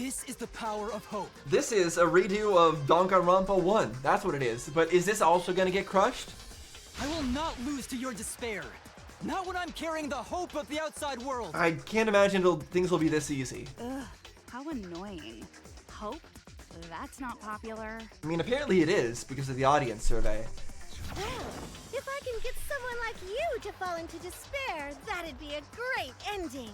This is the power of hope. This is a redo of Danganronpa 1. That's what it is. But is this also gonna get crushed? I will not lose to your despair. Not when I'm carrying the hope of the outside world. I can't imagine things will be this easy. Ugh, how annoying. Hope? That's not popular. I mean, apparently it is because of the audience survey. Well, if I can get someone like you to fall into despair, that'd be a great ending.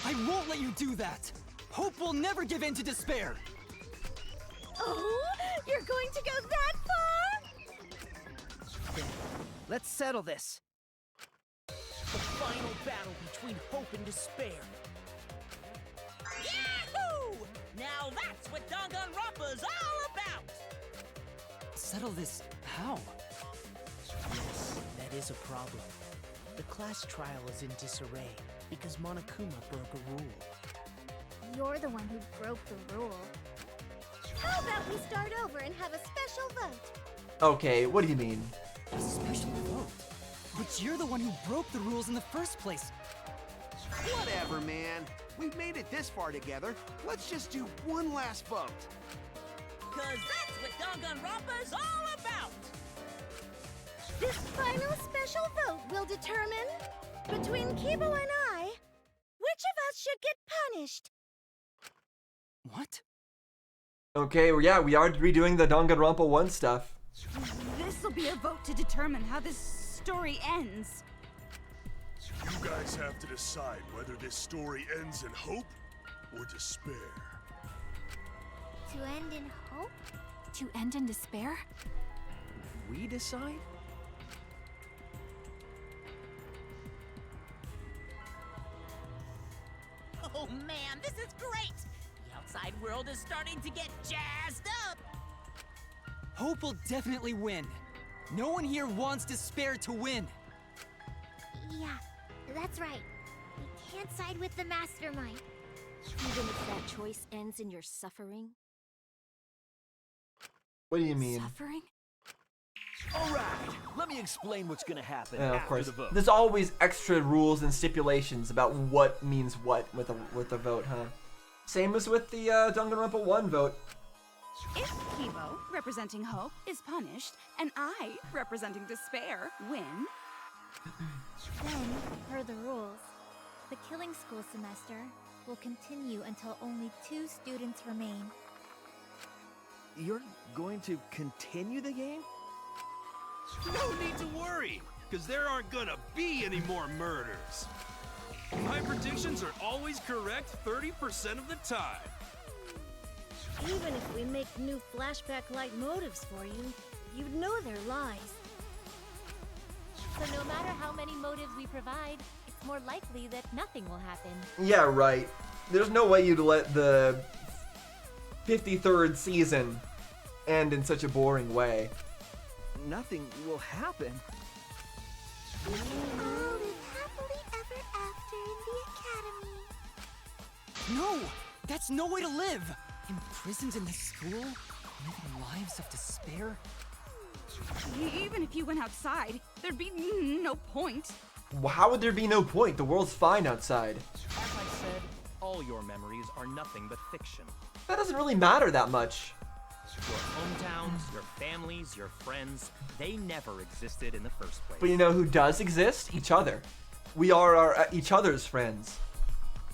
I won't let you do that. Hope will never give in to despair. Oh, you're going to go that far? Let's settle this. The final battle between hope and despair. Yahoo! Now that's what Danganronpa's all about! Settle this how? Yes, that is a problem. The class trial is in disarray because Monokuma broke a rule. You're the one who broke the rule. How about we start over and have a special vote? Okay, what do you mean? A special vote? But you're the one who broke the rules in the first place. Whatever, man. We've made it this far together. Let's just do one last vote. Cause that's what Danganronpa's all about! This final special vote will determine, between Kibo and I, which of us should get punished. What? Okay, well, yeah, we are redoing the Danganronpa 1 stuff. This'll be a vote to determine how this story ends. You guys have to decide whether this story ends in hope or despair. To end in hope? To end in despair? We decide? Oh man, this is great! The outside world is starting to get jazzed up! Hope will definitely win. No one here wants despair to win. Yeah, that's right. We can't side with the mastermind. Even if that choice ends in your suffering? What do you mean? Suffering? Alright, let me explain what's gonna happen Of after course. the vote. There's always extra rules and stipulations about what means what with a vote, huh? Same as with the Danganronpa 1 vote. If Kibo, representing hope, is punished, and I, representing despair, win, Then, per the rules, the killing school semester will continue until only 2 students remain. You're going to continue the game? No need to worry, because there aren't gonna be any more murders. My predictions are always correct 30% of the time. Even if we make new flashback-like motives for you, you'd know they're lies. So no matter how many motives we provide, it's more likely that nothing will happen. Yeah, right. There's no way you'd let the 53rd season end in such a boring way. Nothing will happen. We can all live happily ever after in the academy. No! That's no way to live! Imprisoned in this school? Living lives of despair? even if you went outside, there'd be no point. How would there be no point? The world's fine outside. As I said, all your memories are nothing but fiction. That doesn't really matter that much. Your hometowns, your families, your friends, they never existed in the first place. But you know who does exist? Each other. We are each other's friends.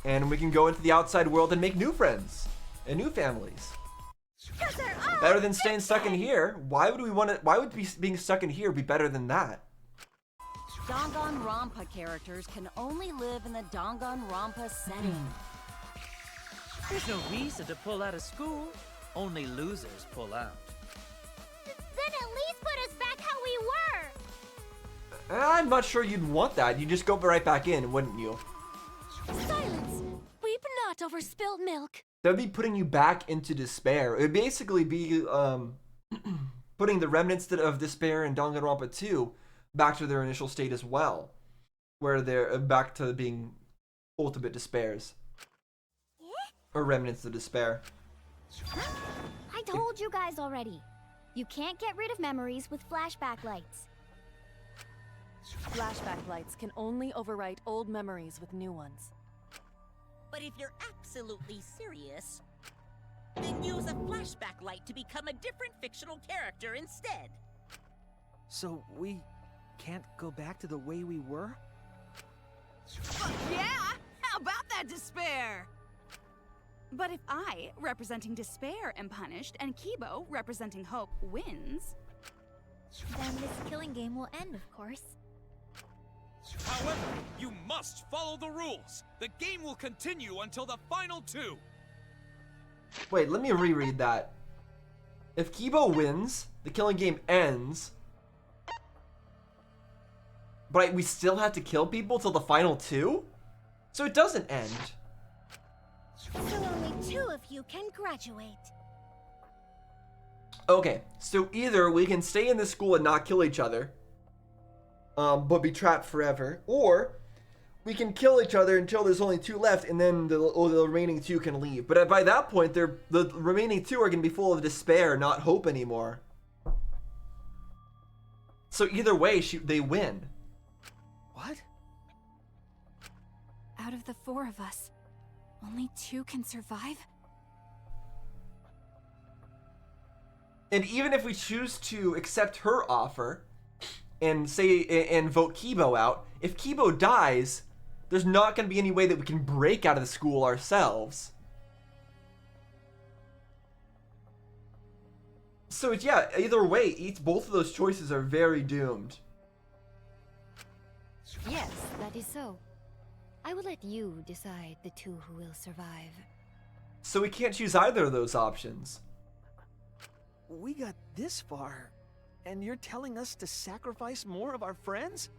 And we can go into the outside world and make new friends. And new families. Better than staying stuck in here. Why would being stuck in here be better than that? Danganronpa characters can only live in the Danganronpa setting. There's no reason to pull out of school. Only losers pull out. Then at least put us back how we were. I'm not sure you'd want that. You'd just go right back in, wouldn't you? Silence! Weep not over spilled milk. That'd be putting you back into despair. It would basically be putting the remnants of despair in Danganronpa 2 back to their initial state as well, where they're back to being ultimate despairs. Or remnants of despair. I told you guys already. You can't get rid of memories with flashback lights. Flashback lights can only overwrite old memories with new ones. But if you're absolutely serious, Then use a flashback light to become a different fictional character instead. So we can't go back to the way we were? Yeah! How about that, Despair? But if I, representing Despair, am punished, and Kibo, representing Hope, wins... Then this killing game will end, of course. However, you must follow the rules. The game will continue until the final two. Wait, let me reread that. If Kibo wins, the killing game ends. But we still have to kill people till the final two? So it doesn't end. So only 2 of you can graduate. Okay, so either we can stay in this school and not kill each other, but be trapped forever, or we can kill each other until there's only 2 left, and then the remaining 2 can leave. But by that point, the remaining 2 are going to be full of despair, not hope anymore. So either way, they win. What? Out of the 4 of us, only 2 can survive? And even if we choose to accept her offer and vote Kibo out, if Kibo dies, there's not going to be any way that we can break out of the school ourselves. So yeah, either way, both of those choices are very doomed. Yes, that is so. I will let you decide the 2 who will survive. So we can't choose either of those options. We got this far, and you're telling us to sacrifice more of our friends?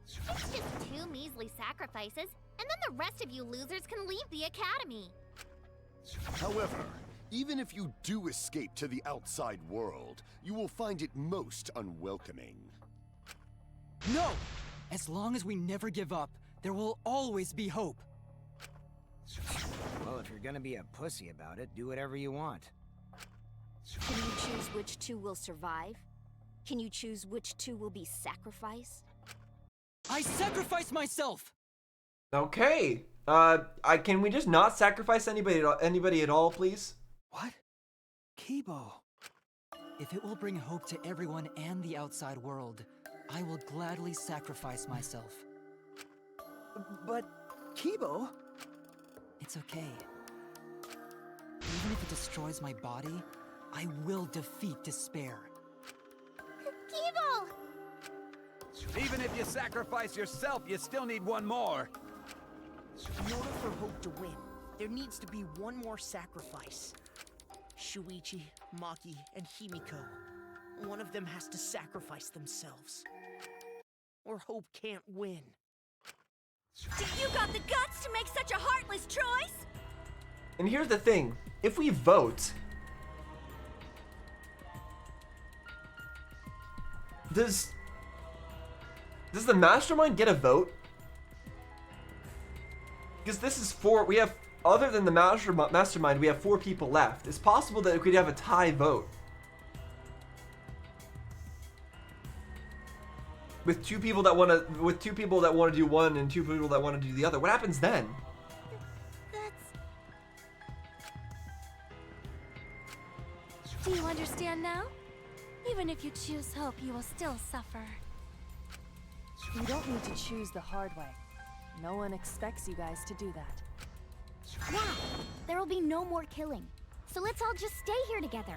It's just 2 measly sacrifices, and then the rest of you losers can leave the academy. However, even if you do escape to the outside world, you will find it most unwelcoming. No! As long as we never give up, there will always be hope. Well, if you're gonna be a pussy about it, do whatever you want. Can you choose which 2 will survive? Can you choose which 2 will be sacrificed? I sacrifice myself! Okay. Can we just not sacrifice anybody at all, please? What? Kibo. If it will bring hope to everyone and the outside world, I will gladly sacrifice myself. But, Kibo? It's okay. Even if it destroys my body, I will defeat despair. Kibo! Even if you sacrifice yourself, you still need one more. In order for Hope to win, there needs to be one more sacrifice. Shuichi, Maki, and Himiko. One of them has to sacrifice themselves. Or Hope can't win. You got the guts to make such a heartless choice? And here's the thing. If we vote... Does the mastermind get a vote? Because this is 4, we have, other than the mastermind, we have 4 people left. It's possible that we could have a tie vote. With 2 people that want to, do one and 2 people that want to do the other. What happens then? Do you understand now? Even if you choose hope, you will still suffer. You don't need to choose the hard way. No one expects you guys to do that. Yeah, there will be no more killing. So let's all just stay here together.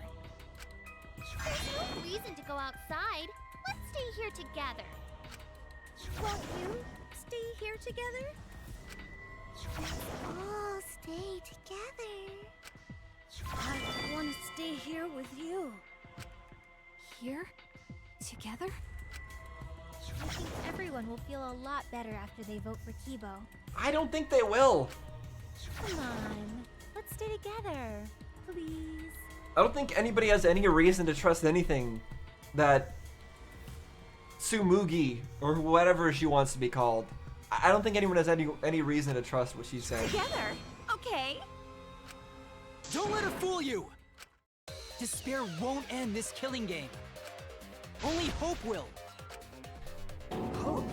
There's no reason to go outside. Let's stay here together. Won't you stay here together? Let's all stay together. I want to stay here with you. Here? Together? I think everyone will feel a lot better after they vote for Kibo. I don't think they will. Come on. Let's stay together. Please. I don't think anybody has any reason to trust anything that Tsumugi, or whatever she wants to be called. I don't think anyone has any reason to trust what she's saying. Together? Okay. Don't let her fool you! Despair won't end this killing game. Only hope will. Hope?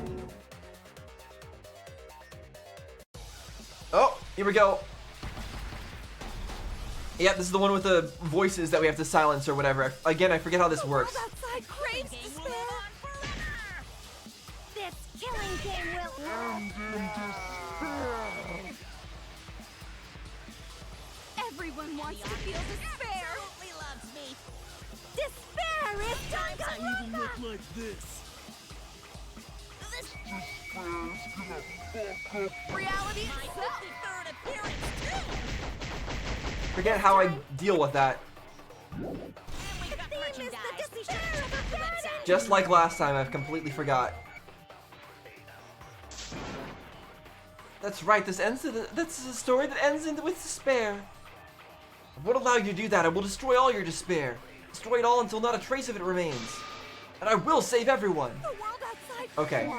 Oh, here we go. Yeah, this is the one with the voices that we have to silence or whatever. Again, I forget how this works. Outside craves despair. This killing game will end in despair. Everyone wants to feel despair. Absolutely loves me. Despair is Danganronpa. Like this. Reality itself. Third appearance too. Forget how I deal with that. And we've got merchandise. Be sure to check out the website. Just like last time, I've completely forgot. That's right, this ends. That's a story that ends with despair. I won't allow you to do that. I will destroy all your despair. Destroy it all until not a trace of it remains. And I will save everyone. The world outside. Okay.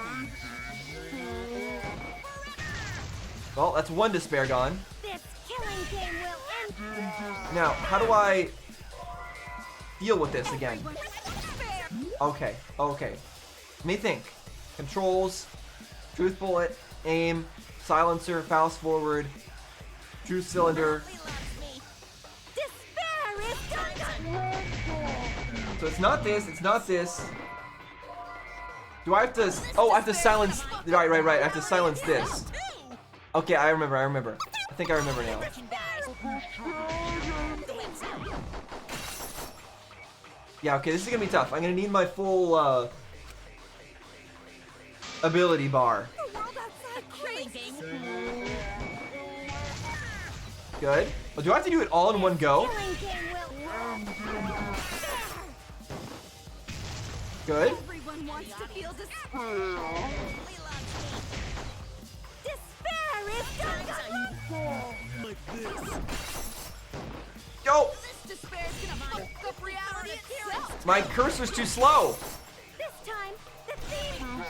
Well, that's one despair gone. This killing game will end. Now, how do I deal with this again? Okay, okay. Let me think. Controls, truth bullet, aim, silencer, fast forward, truth cylinder. Despair is Danganronpa. So it's not this, it's not this. Do I have to, oh, I have to silence, right. I have to silence this. Okay, I remember. I think I remember now. Yeah, okay, this is gonna be tough. I'm gonna need my full, ability bar. Good. Well, do I have to do it all in one go? Good. Everyone wants to feel despair. Despair is Danganronpa. Like this. Go! This despair is gonna fuck up reality itself. My cursor's too slow. This time, the theme.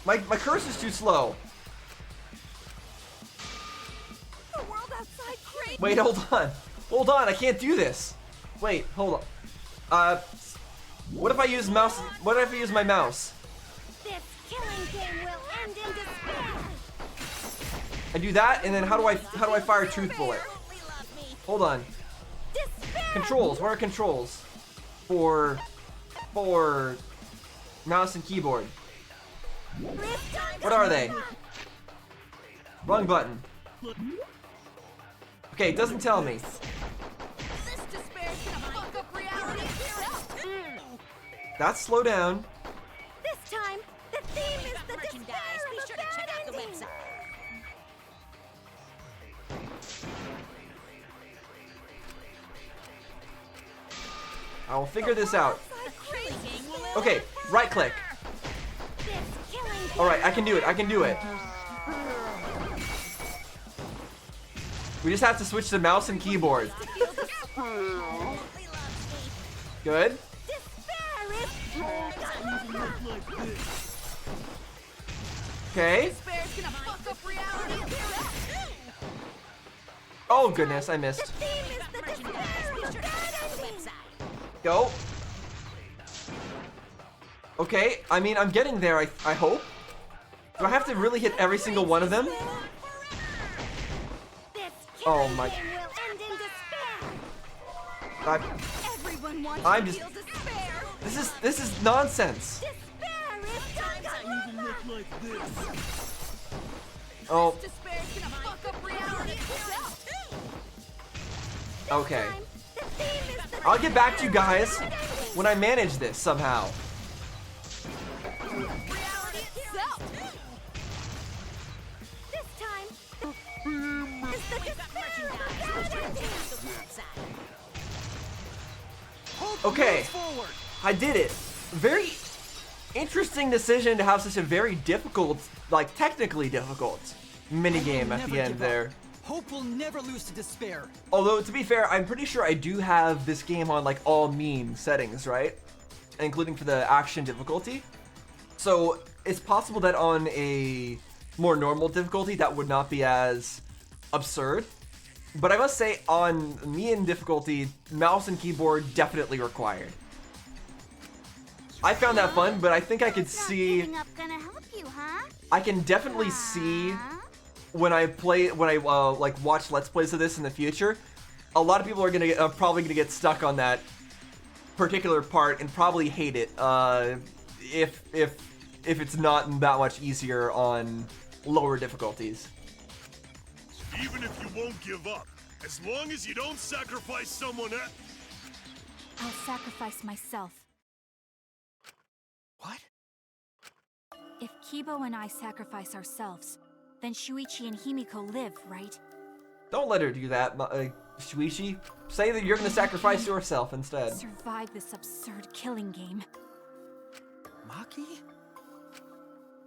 My cursor's too slow. The world outside craves. Wait, hold on. Hold on, I can't do this. Wait, hold on. What if I use mouse? What if I use my mouse? This killing game will end in despair. I do that, and then how do I fire truth bullet? Hold on. Controls. What are controls for mouse and keyboard? What are they? Wrong button. Okay, it doesn't tell me. This despair is gonna fuck up reality itself. That's slow down. This time, the theme is the despair Be of sure a to check bad out the ending. website. I will figure this out. Okay, right click. Alright, I can do it. We just have to switch to mouse and keyboard. Good. Okay. Oh goodness, I missed. Go. Okay, I mean, I'm getting there, I hope. Do I have to really hit every single one of them? Oh my... I'm just... This is nonsense. Oh. Okay. I'll get back to you guys when I manage this somehow. Okay, I did it. Very interesting decision to have such a very difficult, like technically difficult, minigame at the end there. Hope will never lose to despair. Although, to be fair, I'm pretty sure I do have this game on like all mean settings, right? Including for the action difficulty. So it's possible that on a more normal difficulty that would not be as absurd. But I must say, on medium difficulty, mouse and keyboard definitely required. I found that fun, but I think I could see... Gonna help you, huh? I can definitely see when I like watch Let's Plays of this in the future, a lot of people are probably gonna get stuck on that particular part and probably hate it. If it's not that much easier on lower difficulties. Even if you won't give up, as long as you don't sacrifice someone else. I'll sacrifice myself. What? If Kibo and I sacrifice ourselves, then Shuichi and Himiko live, right? Don't let her do that, Shuichi. Say that you're gonna sacrifice yourself instead. Survive this absurd killing game. Maki?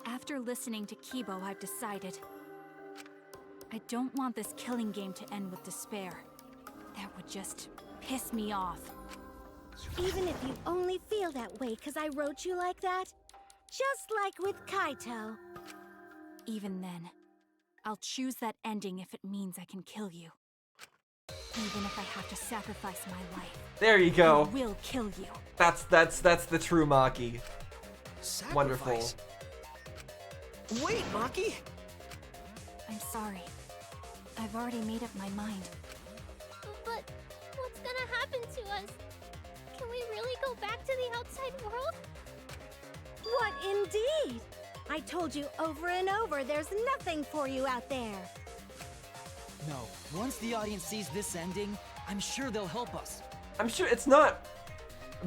After listening to Kibo, I've decided. I don't want this killing game to end with despair. That would just piss me off. Even if you only feel that way because I wrote you like that? Just like with Kaito. Even then, I'll choose that ending if it means I can kill you. Even if I have to sacrifice my life. There you go. I will kill you. That's the true Maki. Sacrifice. Wonderful. Wait, Maki! I'm sorry. I've already made up my mind. But what's gonna happen to us? Can we really go back to the outside world? What indeed? I told you over and over there's nothing for you out there. No, once the audience sees this ending, I'm sure they'll help us. I'm sure it's not.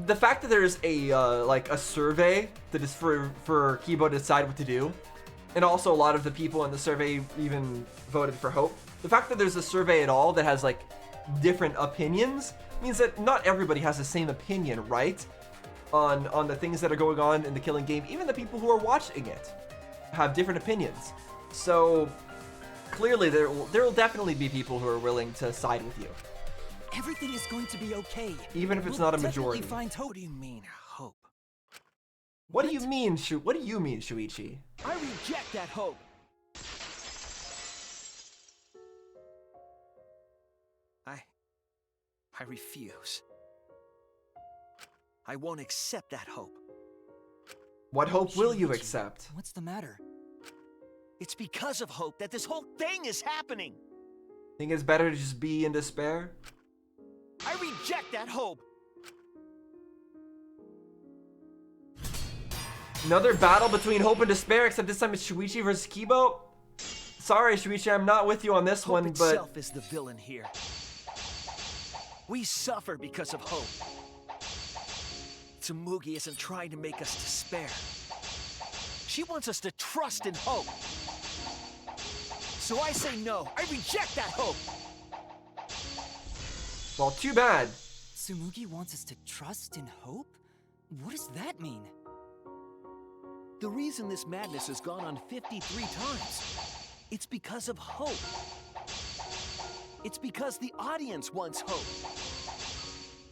The fact that there's a like a survey that is for Kibo to decide what to do, and also a lot of the people in the survey even voted for Hope. The fact that there's a survey at all that has like different opinions means that not everybody has the same opinion, right? On the things that are going on in the killing game. Even the people who are watching it have different opinions. So clearly there will definitely be people who are willing to side with you. Everything is going to be okay. Even if it's not a majority. Find hope. What do you mean, hope? What do you mean, Shuichi? I reject that hope. I refuse. I won't accept that hope. What hope will you accept? What's the matter? It's because of hope that this whole thing is happening. Think it's better to just be in despair? I reject that hope. Another battle between hope and despair, except this time it's Shuichi versus Kibo? Sorry, Shuichi, I'm not with you on this one, but... Hope itself is the villain here. We suffer because of hope. Tsumugi isn't trying to make us despair. She wants us to trust in hope. So I say no. I reject that hope. Well, too bad. Tsumugi wants us to trust in hope? What does that mean? The reason this madness has gone on 53 times, it's because of hope. It's because the audience wants hope.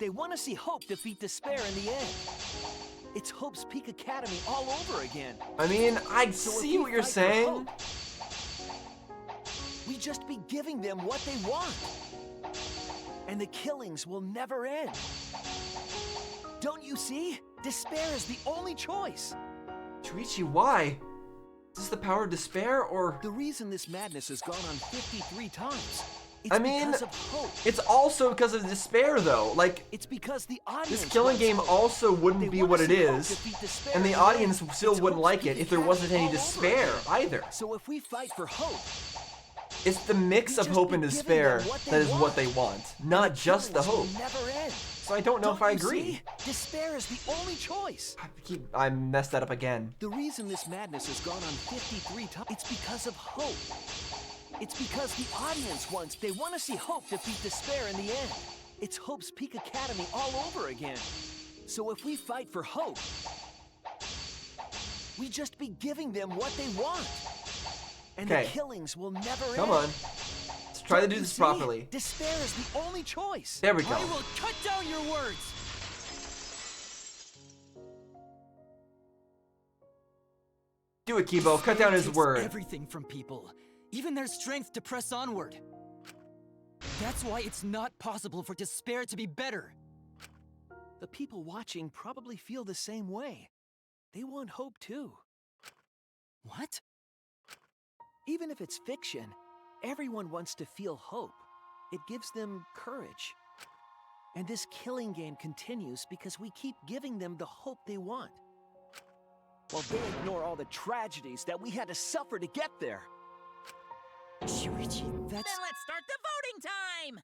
They want to see hope defeat despair in the end. It's Hope's Peak Academy all over again. I mean, I see what you're saying. Hope, we just be giving them what they want. And the killings will never end. Don't you see? Despair is the only choice. Shuichi, why? Is this the power of despair, or...? The reason this madness has gone on 53 times, it's I mean, because of hope. It's also because of despair, though. Like, it's because the audience this killing game also wouldn't be what it is, and the audience still wouldn't like it if there wasn't any despair either. So if we fight for hope, it's the mix of hope and despair that is what they want, not just the hope. Never end. So I don't know if I agree. Despair is the only choice. I messed that up again. The reason this madness has gone on 53 times, it's because of hope. It's because the audience wants, they want to see hope defeat despair in the end. It's Hope's Peak Academy all over again. So if we fight for hope, we just be giving them what they want. And the killings will never end. Come on. Let's try to do this properly. Despair is the only choice. There we go. I will cut down your words. Do it, Kibo. Cut down his word. Everything from people, even their strength to press onward. That's why it's not possible for despair to be better. The people watching probably feel the same way. They want hope too. What? Even if it's fiction, everyone wants to feel hope. It gives them courage. And this killing game continues because we keep giving them the hope they want. While they ignore all the tragedies that we had to suffer to get there. Shuichi, Then let's start the voting time!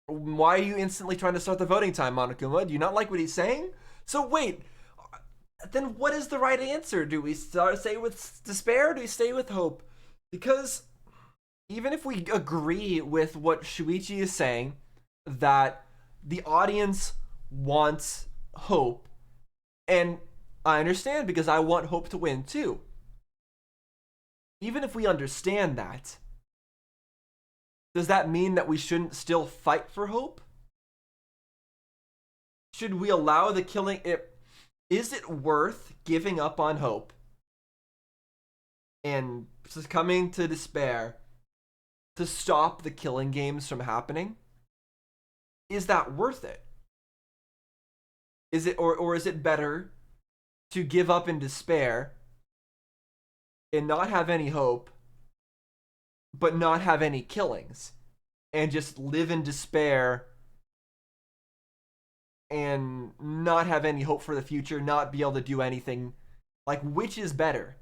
Why are you instantly trying to start the voting time, Monokuma? Do you not like what he's saying? So wait, then what is the right answer? Do we stay with despair or do we stay with hope? Because even if we agree with what Shuichi is saying, that the audience wants hope, and I understand because I want hope to win too. Even if we understand that, does that mean that we shouldn't still fight for hope? Should we allow the killing? Is it worth giving up on hope and succumbing to despair to stop the killing games from happening? Is that worth it? Is it, or is it better to give up in despair and not have any hope, but not have any killings, and just live in despair and not have any hope for the future, not be able to do anything? Like, which is better?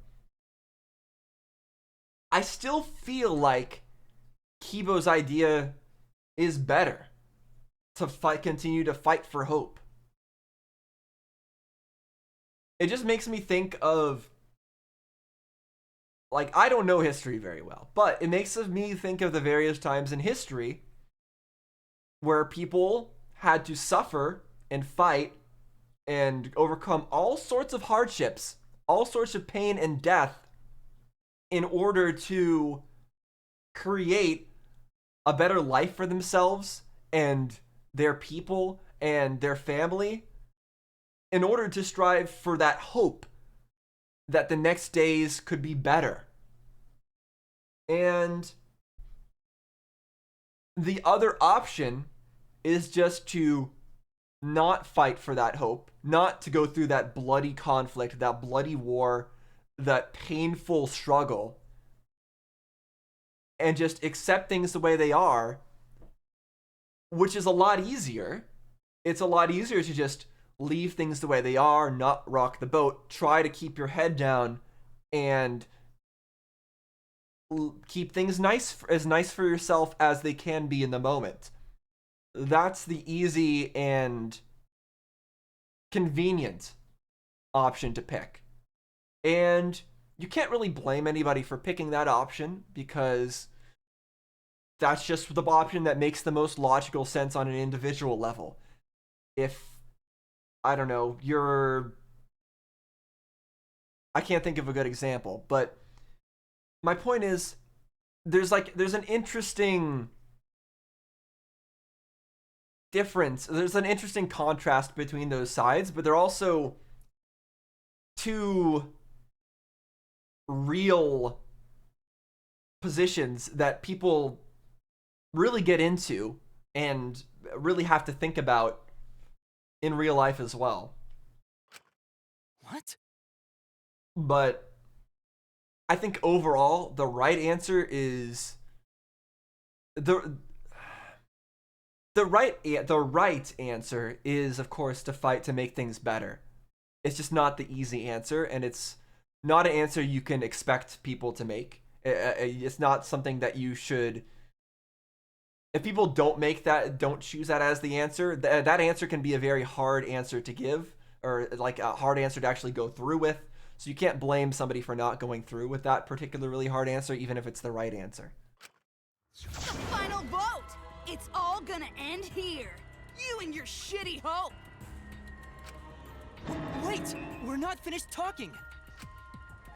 I still feel like Kibo's idea is better, to continue to fight for hope. It just makes me think of, like, I don't know history very well, but it makes me think of the various times in history where people had to suffer and fight and overcome all sorts of hardships, all sorts of pain and death in order to create a better life for themselves and their people and their family, in order to strive for that hope that the next days could be better. And the other option is just to not fight for that hope, not to go through that bloody conflict, that bloody war, that painful struggle, and just accept things the way they are, which is a lot easier. It's a lot easier to just leave things the way they are, not rock the boat, try to keep your head down, and keep things as nice for yourself as they can be in the moment. That's the easy and convenient option to pick. And you can't really blame anybody for picking that option, because that's just the option that makes the most logical sense on an individual level. If, I don't know, I can't think of a good example, but my point is, there's an interesting difference. There's an interesting contrast between those sides, but they're also two real positions that people really get into and really have to think about in real life as well. What? But I think overall the right answer is the right answer is, of course, to fight to make things better. It's just not the easy answer, and it's not an answer you can expect people to make. It's not something that you should. If people don't choose that as the answer, that answer can be a very hard answer to give, or like a hard answer to actually go through with. So you can't blame somebody for not going through with that particular really hard answer, even if it's the right answer. The final vote! It's all gonna end here! You and your shitty hope! Wait! We're not finished talking!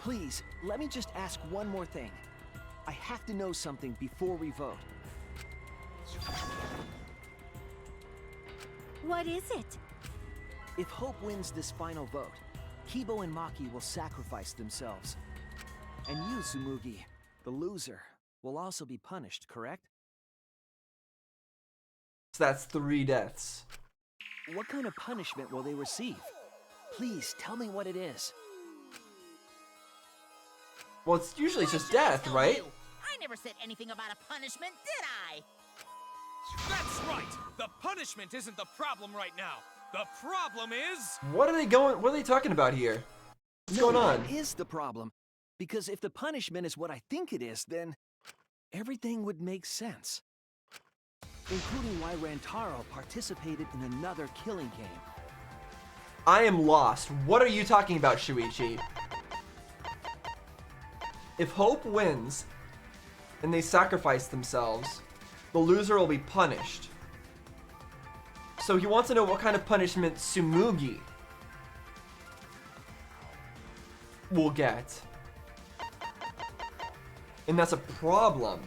Please, let me just ask one more thing. I have to know something before we vote. What is it? If Hope wins this final vote, Kibo and Maki will sacrifice themselves. And you, Tsumugi, the loser, will also be punished, correct? So that's 3 deaths. What kind of punishment will they receive? Please, tell me what it is. Well, it's usually Why just should I death, tell right? you? I never said anything about a punishment, did I? That's right! The punishment isn't the problem right now. The problem is... What are they talking about here? What's going on? That is the problem. Because if the punishment is what I think it is, then everything would make sense. Including why Rantaro participated in another killing game. I am lost. What are you talking about, Shuichi? If Hope wins and they sacrifice themselves, the loser will be punished. So he wants to know what kind of punishment Tsumugi will get. And that's a problem.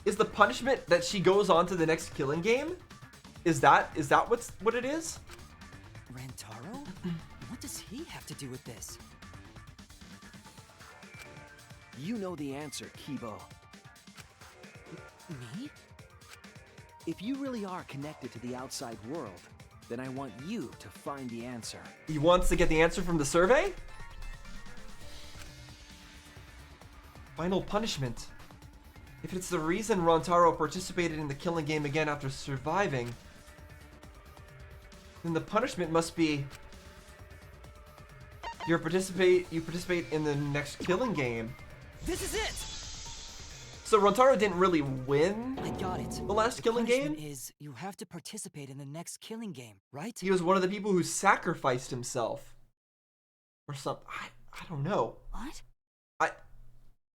Is the punishment that she goes on to the next killing game? Is that what it is? Rantaro? What does he have to do with this? You know the answer, Kibo. Me? If you really are connected to the outside world, then I want you to find the answer. He wants to get the answer from the survey? Final punishment. If it's the reason Rantaro participated in the killing game again after surviving, then the punishment must be you participate in the next killing game. This is it! So Rantaro didn't really win I got it. the last killing game? Is you have to participate in the next killing game, right? He was one of the people who sacrificed himself. Or something. I don't know. What?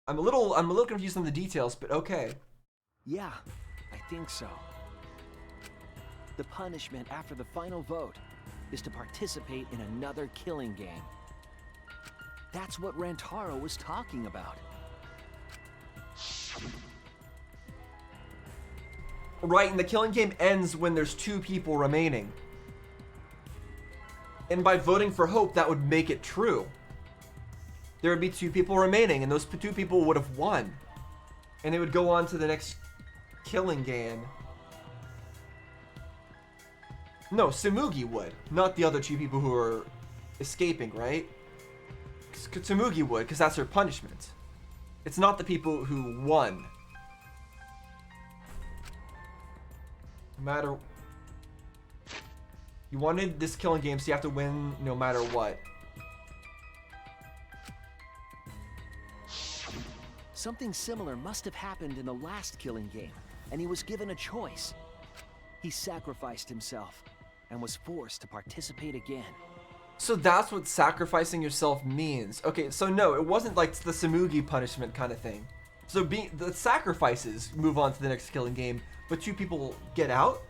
I'm a little confused on the details, but okay. Yeah, I think so. The punishment after the final vote is to participate in another killing game. That's what Rantaro was talking about. Right, and the killing game ends when there's 2 people remaining. And by voting for Hope, that would make it true. There would be 2 people remaining, and those 2 people would have won. And they would go on to the next killing game. No, Tsumugi would, not the other 2 people who are escaping, right? Tsumugi would, because that's her punishment. It's not the people who won. No matter... You wanted this killing game, so you have to win no matter what. Something similar must have happened in the last killing game, and he was given a choice. He sacrificed himself and was forced to participate again. So that's what sacrificing yourself means. Okay, so no, it wasn't like the Tsumugi punishment kind of thing. So the sacrifices move on to the next killing game, but 2 people get out?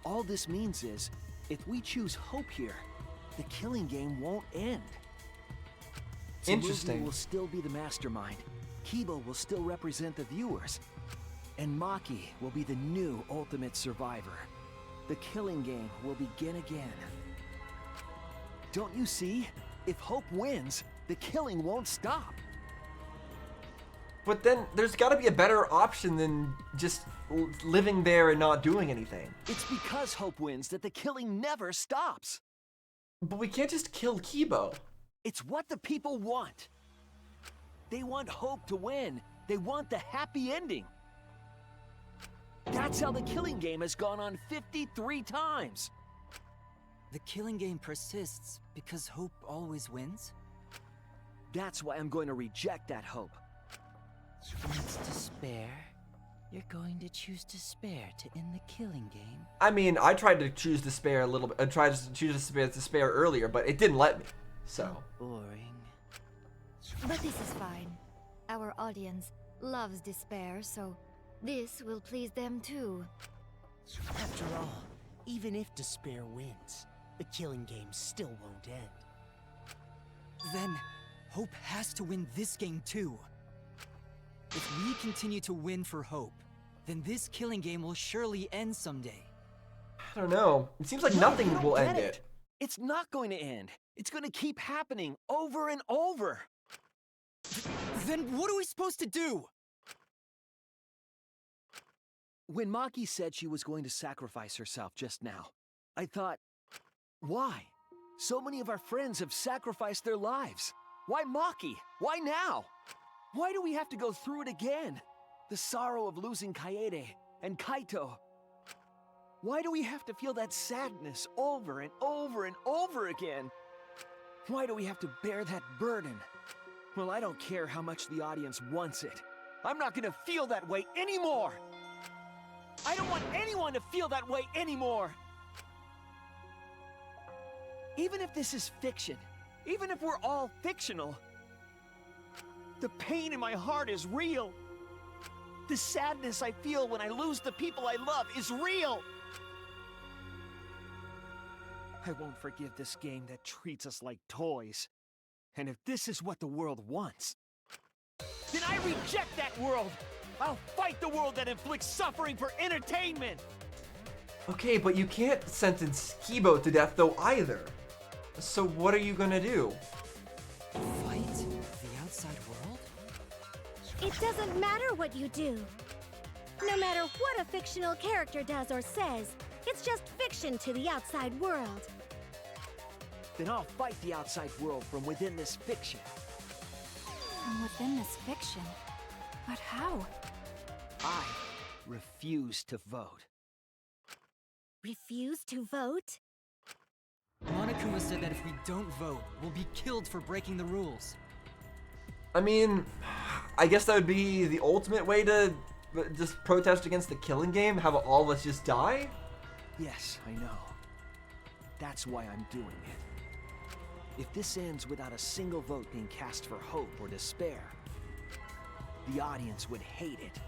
All this means is, if we choose Hope here, the killing game won't end. Interesting. Tsumugi will still be the mastermind. Kibo will still represent the viewers. And Maki will be the new ultimate survivor. The killing game will begin again. Don't you see? If Hope wins, the killing won't stop. But then there's got to be a better option than just living there and not doing anything. It's because Hope wins that the killing never stops. But we can't just kill Kibo. It's what the people want. They want Hope to win. They want the happy ending. That's how the killing game has gone on 53 times. The killing game persists because Hope always wins? That's why I'm going to reject that hope. It's despair. You're going to choose despair to end the killing game? I mean, I tried to choose despair a little bit. I tried to choose despair earlier, but it didn't let me. So. Boring. But this is fine. Our audience loves despair, so this will please them too. After all, even if despair wins, the killing game still won't end. Then, Hope has to win this game too. If we continue to win for Hope, then this killing game will surely end someday. I don't know. It seems like nothing will end it. It's not going to end. It's going to keep happening over and over. Then what are we supposed to do? When Maki said she was going to sacrifice herself just now, I thought, why? So many of our friends have sacrificed their lives. Why Maki? Why now? Why do we have to go through it again? The sorrow of losing Kaede and Kaito. Why do we have to feel that sadness over and over and over again? Why do we have to bear that burden? Well, I don't care how much the audience wants it. I'm not gonna feel that way anymore! I don't want anyone to feel that way anymore! Even if this is fiction, even if we're all fictional, the pain in my heart is real. The sadness I feel when I lose the people I love is real. I won't forgive this game that treats us like toys. And if this is what the world wants, then I reject that world! I'll fight the world that inflicts suffering for entertainment! Okay, but you can't sentence Kibo to death though either. So what are you gonna do? Fight the outside world? It doesn't matter what you do. No matter what a fictional character does or says, it's just fiction to the outside world. Then I'll fight the outside world from within this fiction. From within this fiction? But how? I refuse to vote. Refuse to vote? Monokuma said that if we don't vote, we'll be killed for breaking the rules. I mean, I guess that would be the ultimate way to just protest against the killing game, have all of us just die? Yes, I know. That's why I'm doing it. If this ends without a single vote being cast for hope or despair, the audience would hate it.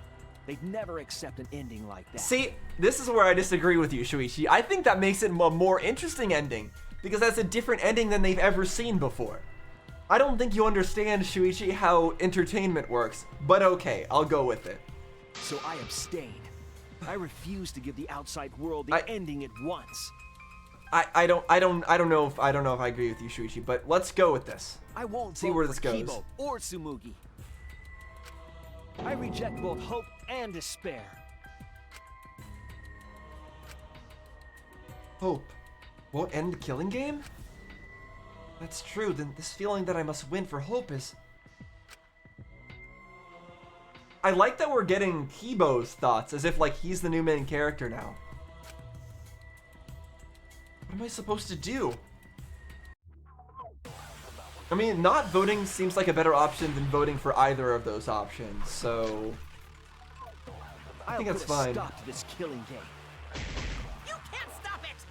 They'd never accept an ending like that. See, this is where I disagree with you, Shuichi. I think that makes it a more interesting ending, because that's a different ending than they've ever seen before. I don't think you understand, Shuichi, how entertainment works, but okay, I'll go with it. So I abstain. I refuse to give the outside world the ending it wants. I don't know if I agree with you, Shuichi, but let's go with this. I won't see vote where for this goes. Kibo or Tsumugi. I reject both hope and despair. Hope won't end the killing game? That's true, then this feeling that I must win for hope is... I like that we're getting Kibo's thoughts, as if like he's the new main character now. What am I supposed to do? I mean, not voting seems like a better option than voting for either of those options, so... I think that's fine. Stop to this killing game. You can't stop it!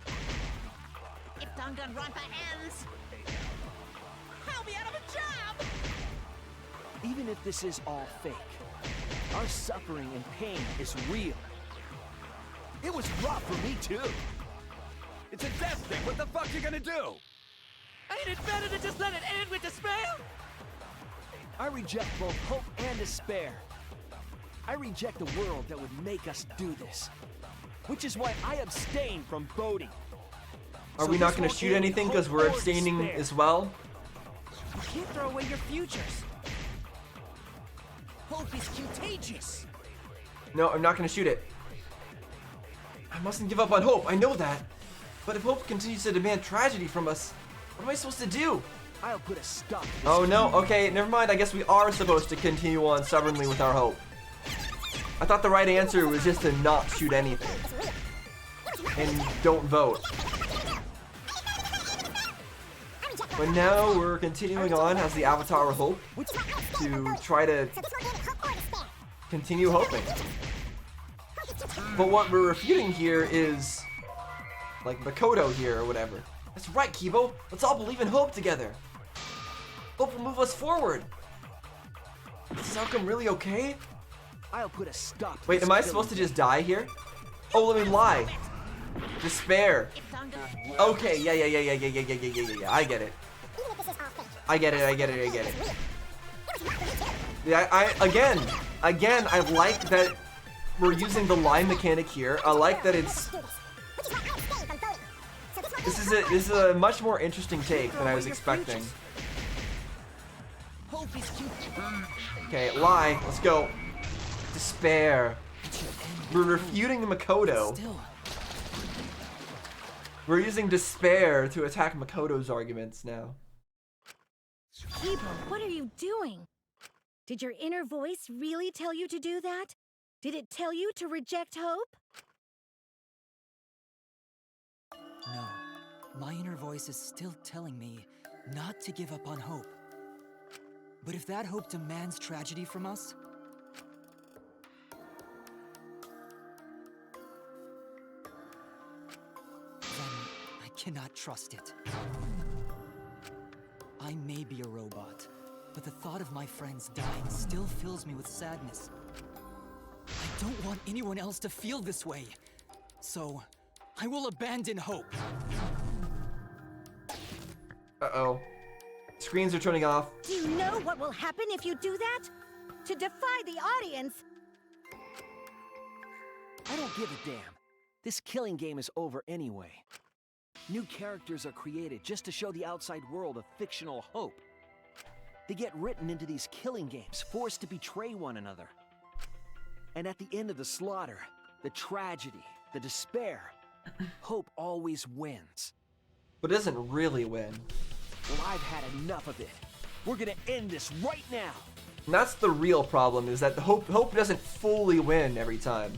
If Danganronpa ends, I'll be out of a job! Even if this is all fake, our suffering and pain is real. It was rough for me too. It's a death thing. What the fuck you gonna do? Ain't it better to just let it end with despair? I reject both hope and despair. I reject the world that would make us do this. Which is why I abstain from voting. Are we not going to shoot anything because we're abstaining as well? You can't throw away your futures. Hope is contagious. No, I'm not going to shoot it. I mustn't give up on hope, I know that. But if hope continues to demand tragedy from us, what am I supposed to do? I'll put a stop to this. Oh no, okay, never mind. I guess we are supposed to continue on stubbornly with our hope. I thought the right answer was just to not shoot anything. And don't vote. But now we're continuing on as the Avatar of Hope to try to continue hoping. But what we're refuting here is like Makoto here or whatever. That's right, Kibo. Let's all believe in hope together. Hope will move us forward. Is this outcome really okay? I'll put a stop. Wait, am I supposed to just die here? Oh, let me lie. Despair. Okay, yeah. I get it. I get it. Yeah, again, I like that we're using the line mechanic here. I like that it's... This is a much more interesting take than I was expecting. Okay, lie. Let's go. Despair. We're refuting the Makoto. We're using despair to attack Makoto's arguments now. Kibo, what are you doing? Did your inner voice really tell you to do that? Did it tell you to reject hope? No, my inner voice is still telling me not to give up on hope. But if that hope demands tragedy from us, then I cannot trust it. I may be a robot, but the thought of my friends dying still fills me with sadness. I don't want anyone else to feel this way, so I will abandon hope. Uh-oh. Screens are turning off. Do you know what will happen if you do that? To defy the audience! I don't give a damn. This killing game is over anyway. New characters are created just to show the outside world a fictional hope. They get written into these killing games, forced to betray one another. And at the end of the slaughter, the tragedy, the despair, hope always wins. But doesn't really win. Well, I've had enough of it. We're gonna end this right now. And that's the real problem, is that the hope doesn't fully win every time.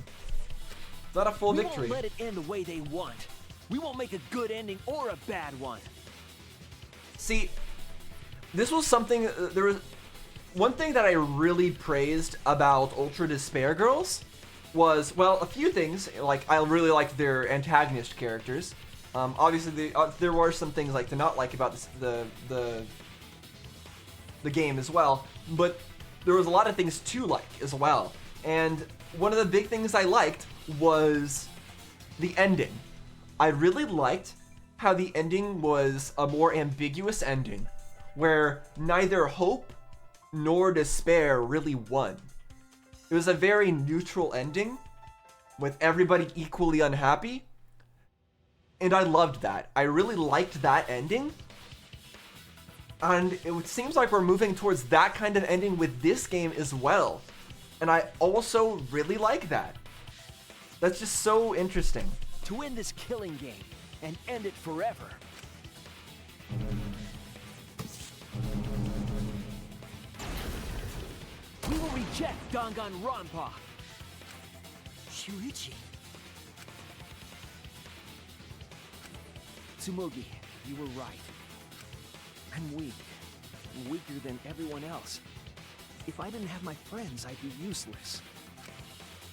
It's not a full victory. We won't let it end the way they want. We won't make a good ending or a bad one. See, this was something, there was one thing that I really praised about Ultra Despair Girls was, well, a few things. Like, I really liked their antagonist characters. Obviously, there were some things like to not like about the game as well, but there was a lot of things to like as well. And one of the big things I liked was the ending. I really liked how the ending was a more ambiguous ending, where neither hope nor despair really won. It was a very neutral ending, with everybody equally unhappy. And I loved that. I really liked that ending. And it seems like we're moving towards that kind of ending with this game as well. And I also really like that. That's just so interesting. To end this killing game and end it forever. We will reject Danganronpa. Shuichi. Tsumugi, you were right. I'm weak. Weaker than everyone else. If I didn't have my friends, I'd be useless.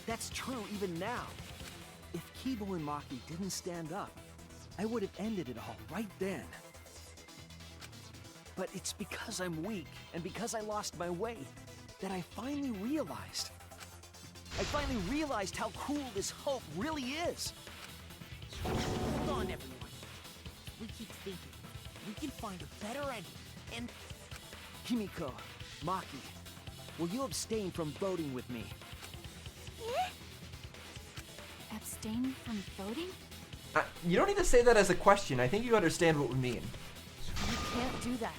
That's true even now. If Kibo and Maki didn't stand up, I would have ended it all right then. But it's because I'm weak and because I lost my way that I finally realized. I finally realized how cruel this hope really is. Hold on, everyone. We keep thinking. We can find a better ending, and... Himiko, Maki, will you abstain from voting with me? Abstain from voting? You don't need to say that as a question. I think you understand what we mean. You can't do that.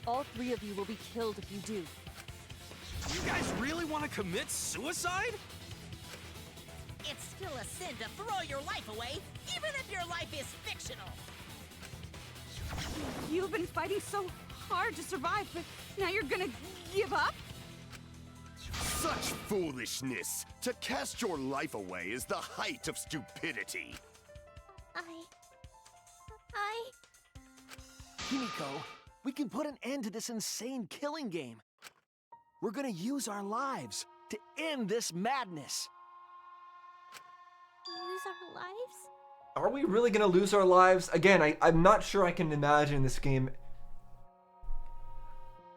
All three of you will be killed if you do. You guys really want to commit suicide? It's still a sin to throw your life away, even if your life is fictional. You've been fighting so hard to survive, but now you're gonna give up? Such foolishness! To cast your life away is the height of stupidity. Himiko, we can put an end to this insane killing game. We're gonna use our lives to end this madness. Use our lives? Are we really gonna lose our lives? Again, I'm not sure I can imagine this game.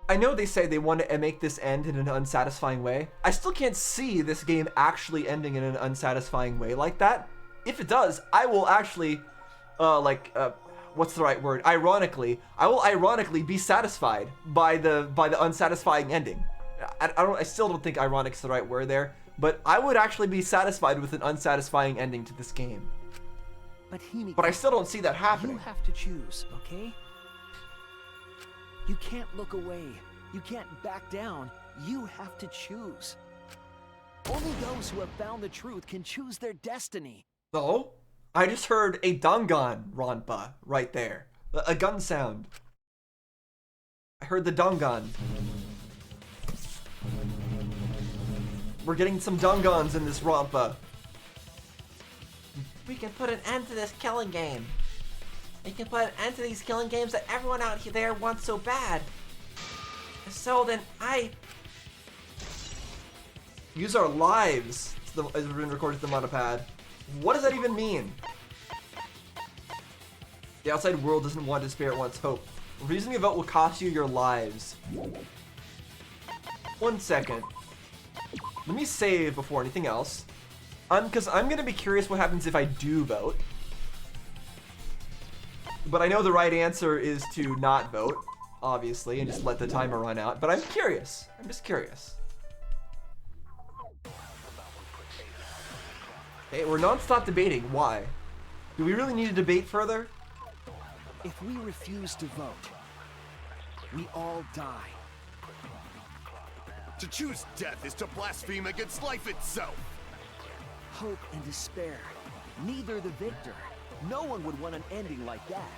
I know they say they want to make this end in an unsatisfying way. I still can't see this game actually ending in an unsatisfying way like that. If it does, I will actually, what's the right word? Ironically, I will ironically be satisfied by the unsatisfying ending. I still don't think ironic's the right word there, but I would actually be satisfied with an unsatisfying ending to this game. But Himiko, but I still don't see that happening. You have to choose, okay? You can't look away. You can't back down. You have to choose. Only those who have found the truth can choose their destiny. Oh? I just heard a Danganronpa right there. A gun sound. I heard the Dangan. We're getting some Dangans in this Rompa. We can put an end to this killing game. We can put an end to these killing games that everyone out there wants so bad. So then use our lives as we're recording to the monopad. What does that even mean? The outside world doesn't want despair, it wants hope. Refusing a vote will cost you your lives. 1 second. Let me save before anything else. Because I'm gonna be curious what happens if I do vote. But I know the right answer is to not vote, obviously, and just let the timer run out. But I'm curious. I'm just curious. Okay, we're non-stop debating. Why? Do we really need to debate further? If we refuse to vote, we all die. To choose death is to blaspheme against life itself. Hope and despair, neither the victor. No one would want an ending like that.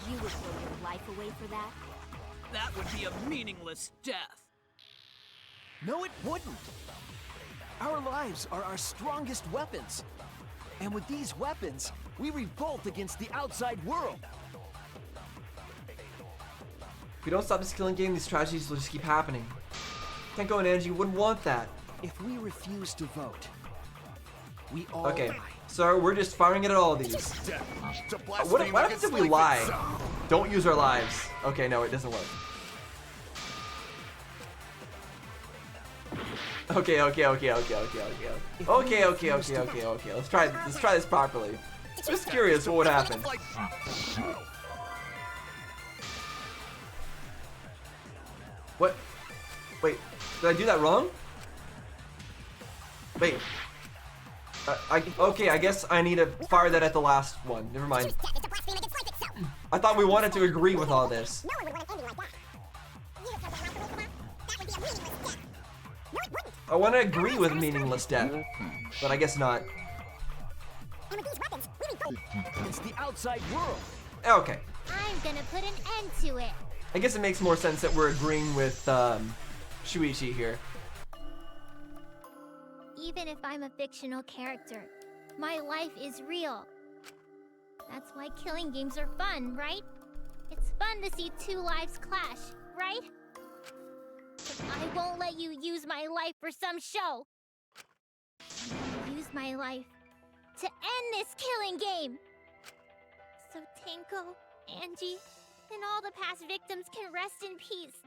You would throw your life away for that? That would be a meaningless death. No, it wouldn't. Our lives are our strongest weapons. And with these weapons, we revolt against the outside world. If we don't stop this killing game, these tragedies will just keep happening. Tenko and Angie wouldn't want that. If we refuse to vote, we all Okay, die. so we're just firing it at all of these. What happens if we lie? Don't use our lives. Okay, no, it doesn't work. Okay. Let's try this properly. Just curious what would happen. What? Wait, did I do that wrong? Wait. Okay, I guess I need to fire that at the last one. Never mind. I thought we wanted to agree with all this. I want to agree with meaningless death, but I guess not. It's the outside world. Okay. I'm gonna put an end to it. I guess it makes more sense that we're agreeing with Shuichi here. Even if I'm a fictional character, my life is real. That's why killing games are fun, right? It's fun to see two lives clash, right? But I won't let you use my life for some show. Use my life to end this killing game. So Tenko, Angie, and all the past victims can rest in peace.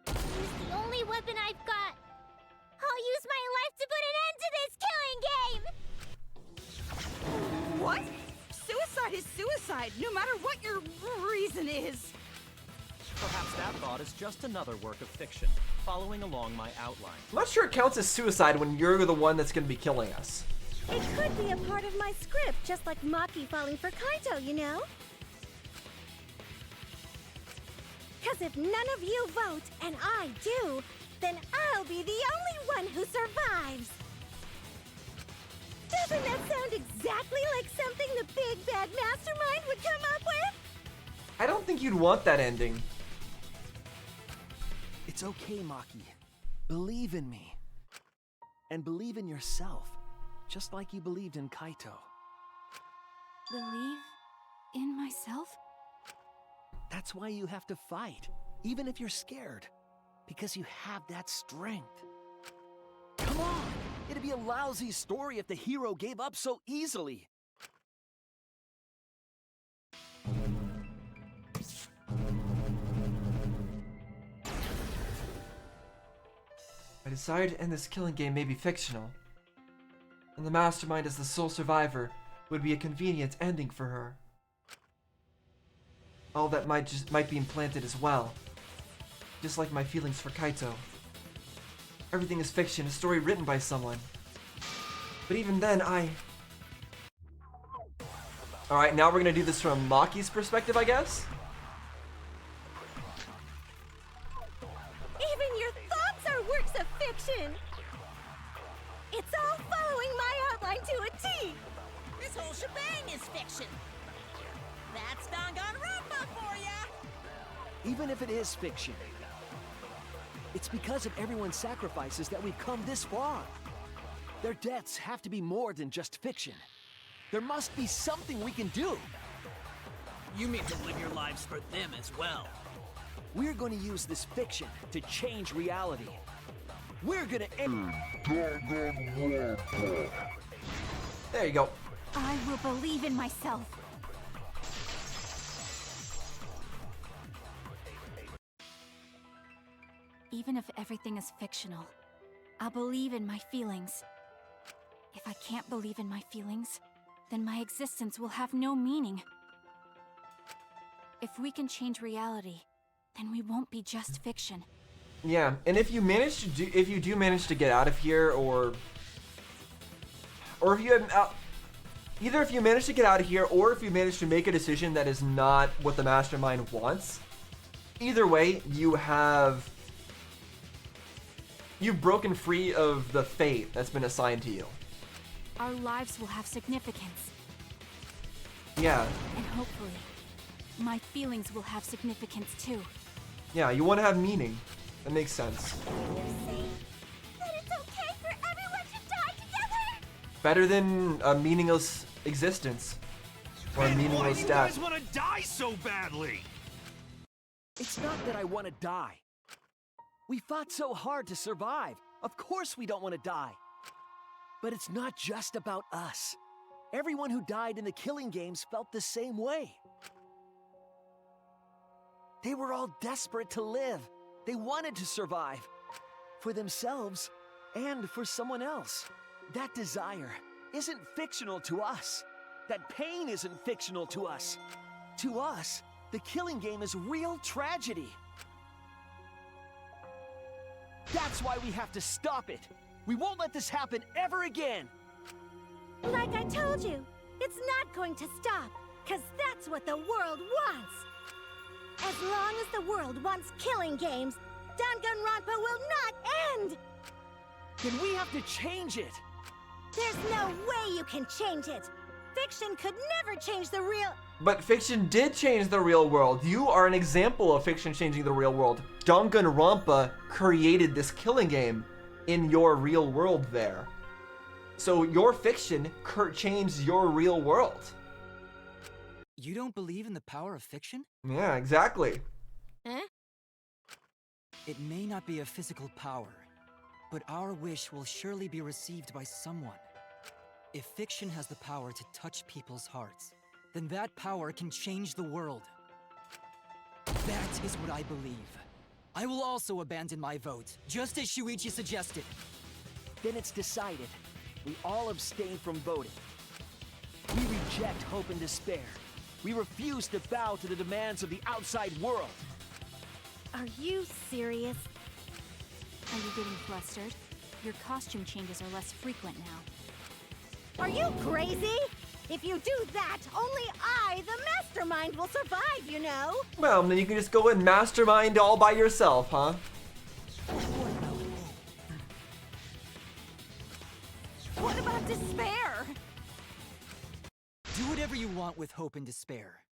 Use the only weapon I've got. I'll use my life to put an end to this killing game! What? Suicide is suicide, no matter what your reason is. Perhaps that thought is just another work of fiction, following along my outline. I'm not sure it counts as suicide when you're the one that's going to be killing us. It could be a part of my script, just like Maki falling for Kaito, you know? Because if none of you vote, and I do, then I'll be the only one who survives. Doesn't that sound exactly like something the big bad mastermind would come up with? I don't think you'd want that ending. It's okay, Maki. Believe in me. And believe in yourself, just like you believed in Kaito. Believe in myself? That's why you have to fight, even if you're scared. Because you have that strength. Come on! It'd be a lousy story if the hero gave up so easily. My desire to end this killing game may be fictional, and the mastermind as the sole survivor would be a convenient ending for her. All that might be implanted as well, just like my feelings for Kaito. Everything is fiction, a story written by someone. But even then, Alright, now we're gonna do this from Maki's perspective, I guess? Even your thoughts are works of fiction! It's all following my outline! mastermind to a T! This whole shebang is fiction. That's Danganronpa for ya! Even if it is fiction, it's because of everyone's sacrifices that we've come this far. Their deaths have to be more than just fiction. There must be something we can do. You mean to live your lives for them as well? We're going to use this fiction to change reality. We're going to end Danganronpa. There you go. I will believe in myself. Even if everything is fictional, I'll believe in my feelings. If I can't believe in my feelings, then my existence will have no meaning. If we can change reality, then we won't be just fiction. Yeah, and if you do manage to get out of here, or if you have either if you manage to get out of here, or if you manage to make a decision that is not what the mastermind wants, either way, you've broken free of the fate that's been assigned to you. Our lives will have significance. Yeah. And hopefully, my feelings will have significance too. Yeah, you want to have meaning. That makes sense. That it's okay for everyone to die together! Better than a meaningless existence. Or a meaningless Why do you death. guys want to die so badly? It's not that I want to die. We fought so hard to survive. Of course we don't want to die. But it's not just about us. Everyone who died in the killing games felt the same way. They were all desperate to live. They wanted to survive. For themselves and for someone else. That desire isn't fictional to us. That pain isn't fictional to us. To us, the killing game is real tragedy. That's why we have to stop it. We won't let this happen ever again. Like I told you, it's not going to stop, because that's what the world wants. As long as the world wants killing games, Danganronpa will not end! Then we have to change it. There's no way you can change it. Fiction could never change the real... But fiction did change the real world. You are an example of fiction changing the real world. Danganronpa created this killing game in your real world there. So your fiction changed your real world. You don't believe in the power of fiction? Yeah, exactly. Huh? It may not be a physical power, but our wish will surely be received by someone. If fiction has the power to touch people's hearts, then that power can change the world. That is what I believe. I will also abandon my vote, just as Shuichi suggested. Then it's decided. We all abstain from voting. We reject hope and despair. We refuse to bow to the demands of the outside world. Are you serious? Are you getting flustered? Your costume changes are less frequent now. Are you crazy? If you do that, only I, the mastermind, will survive, you know? Well, then you can just go and mastermind all by yourself, huh? What about despair? Do whatever you want with hope and despair.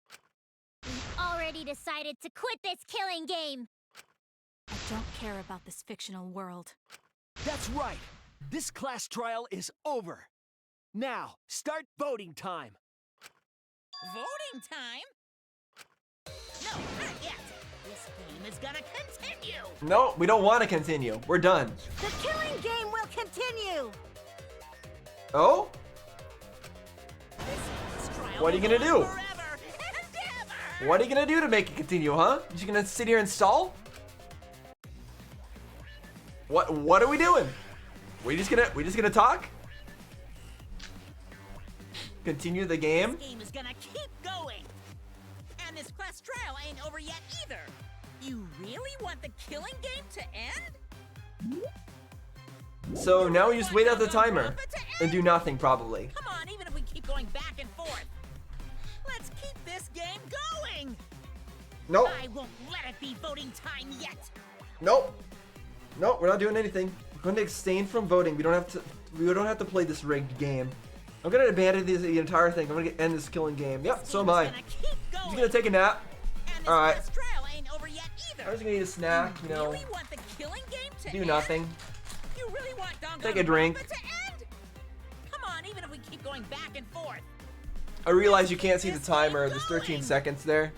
We've already decided to quit this killing game. I don't care about this fictional world. That's right. This class trial is over. Now, start voting time. Voting time? No, not yet. This game is gonna continue. No, we don't want to continue. We're done. The killing game will continue! Oh? This trial What are you will gonna go do? on forever and ever. What are you gonna do to make it continue, huh? You just gonna sit here and stall? What are we doing? We just gonna talk? Continue the game? This game is gonna keep going. And this class trial ain't over yet either. You really want the killing game to end? So now we just wait out the timer and do nothing, probably. Come on, even if we keep going back and forth. Let's keep this game going. Nope. I won't let it be voting time yet. Nope. Nope, we're not doing anything. We're going to abstain from voting. We don't have to We don't have to play this rigged game. I'm gonna abandon the entire thing. I'm gonna end this killing game. Yep, so am I. I'm just gonna take a nap. Alright. I'm just gonna eat a snack, you know. Do nothing. You really want Danganronpa Take a drink. to end? Come on, even if we keep going back and forth. I realize you can't see the timer. There's 13 seconds there.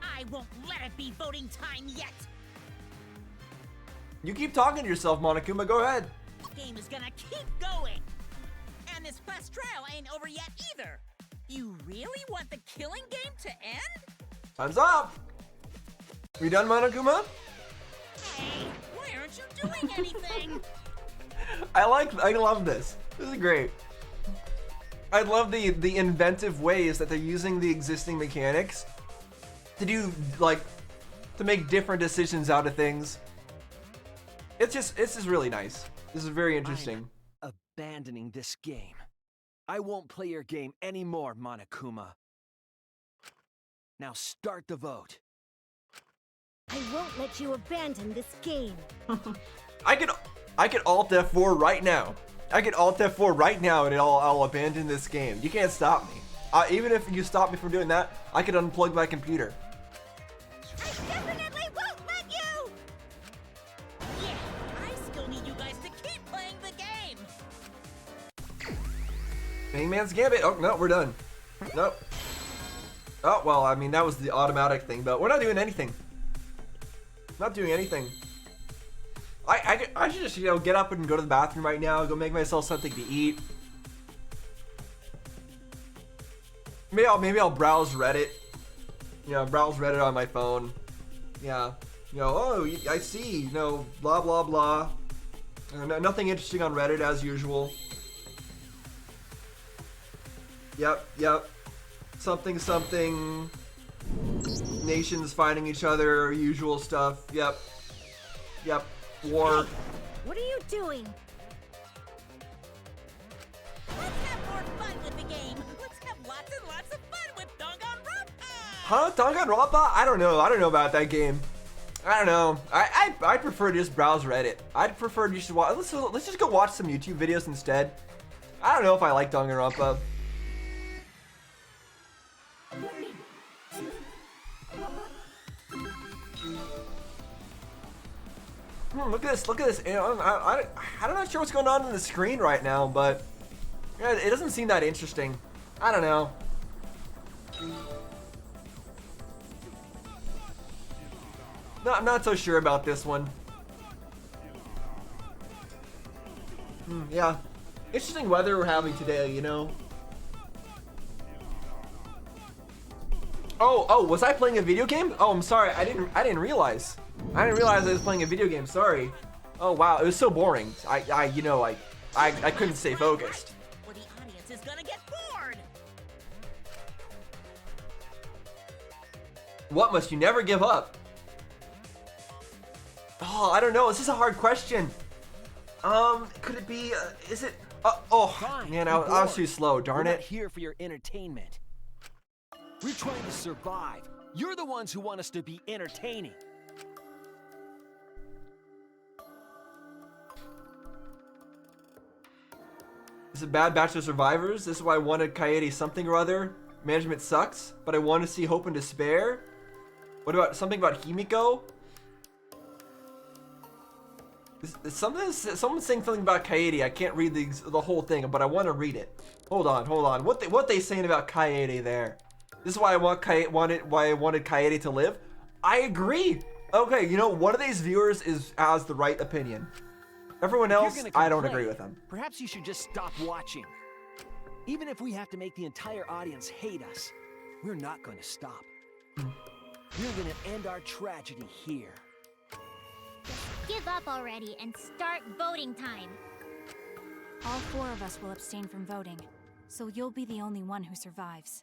I won't let it be voting time yet. You keep talking to yourself, Monokuma. Go ahead. The game is gonna keep going. And this quest trail ain't over yet either. You really want the killing game to end? Time's up. We done, Monokuma? Hey, why aren't you doing anything? I love this. This is great. I love the inventive ways that they're using the existing mechanics to do, like, to make different decisions out of things. It's just really nice. This is very interesting. I'm abandoning this game. I won't play your game anymore, Monokuma. Now start the vote. I won't let you abandon this game. I could Alt F4 right now. I could Alt F4 right now and I'll abandon this game. You can't stop me. Even if you stop me from doing that, I could unplug my computer. I definitely won't let you! Yeah, I still need you guys to keep playing the game. Hangman's Gambit. Oh, no, we're done. Nope. Oh, well, I mean, that was the automatic thing, but we're not doing anything. Not doing anything. I should just, you know, get up and go to the bathroom right now, go make myself something to eat. Maybe I'll browse Reddit. You know, browse Reddit on my phone. Yeah. You know, oh, I see, you know, blah, blah, blah. Nothing interesting on Reddit as usual. Yep. Something. Nations fighting each other, usual stuff. Yep. War. Hey, what are you doing? Let's have more fun with the game. Let's have lots and lots of fun with Danganronpa. Huh? Danganronpa? I don't know about that game. I don't know. I prefer to just browse Reddit. I'd prefer to just watch. Let's just go watch some YouTube videos instead. I don't know if I like Danganronpa. Look at this. You know, I'm not sure what's going on the screen right now, but yeah, it doesn't seem that interesting. I don't know. No, I'm not so sure about this one. Yeah. Interesting weather we're having today, you know. Oh, was I playing a video game? Oh, I'm sorry. I didn't realize. I didn't realize I was playing a video game. Sorry. Oh wow, it was so boring. I couldn't stay focused. Or the audience is gonna get bored. What must you never give up? Oh, I don't know. This is a hard question. Could it be? Is it? Fine, Man, I was too slow. Darn We're it. not here for your entertainment. We're trying to survive. You're the ones who want us to be entertaining. Is it Bad Batch of Survivors? This is why I wanted Kaede something or other. Management sucks, but I want to see Hope and Despair. What about something about Himiko? Someone's saying something about Kaede. I can't read the whole thing, but I want to read it. Hold on. What they saying about Kaede there? This is why I wanted Kaede to live. I agree. Okay, you know, one of these viewers has the right opinion. Everyone else, I don't agree with them. Perhaps you should just stop watching. Even if we have to make the entire audience hate us, we're not going to stop. We're going to end our tragedy here. Give up already and start voting time. All 4 of us will abstain from voting, so you'll be the only one who survives.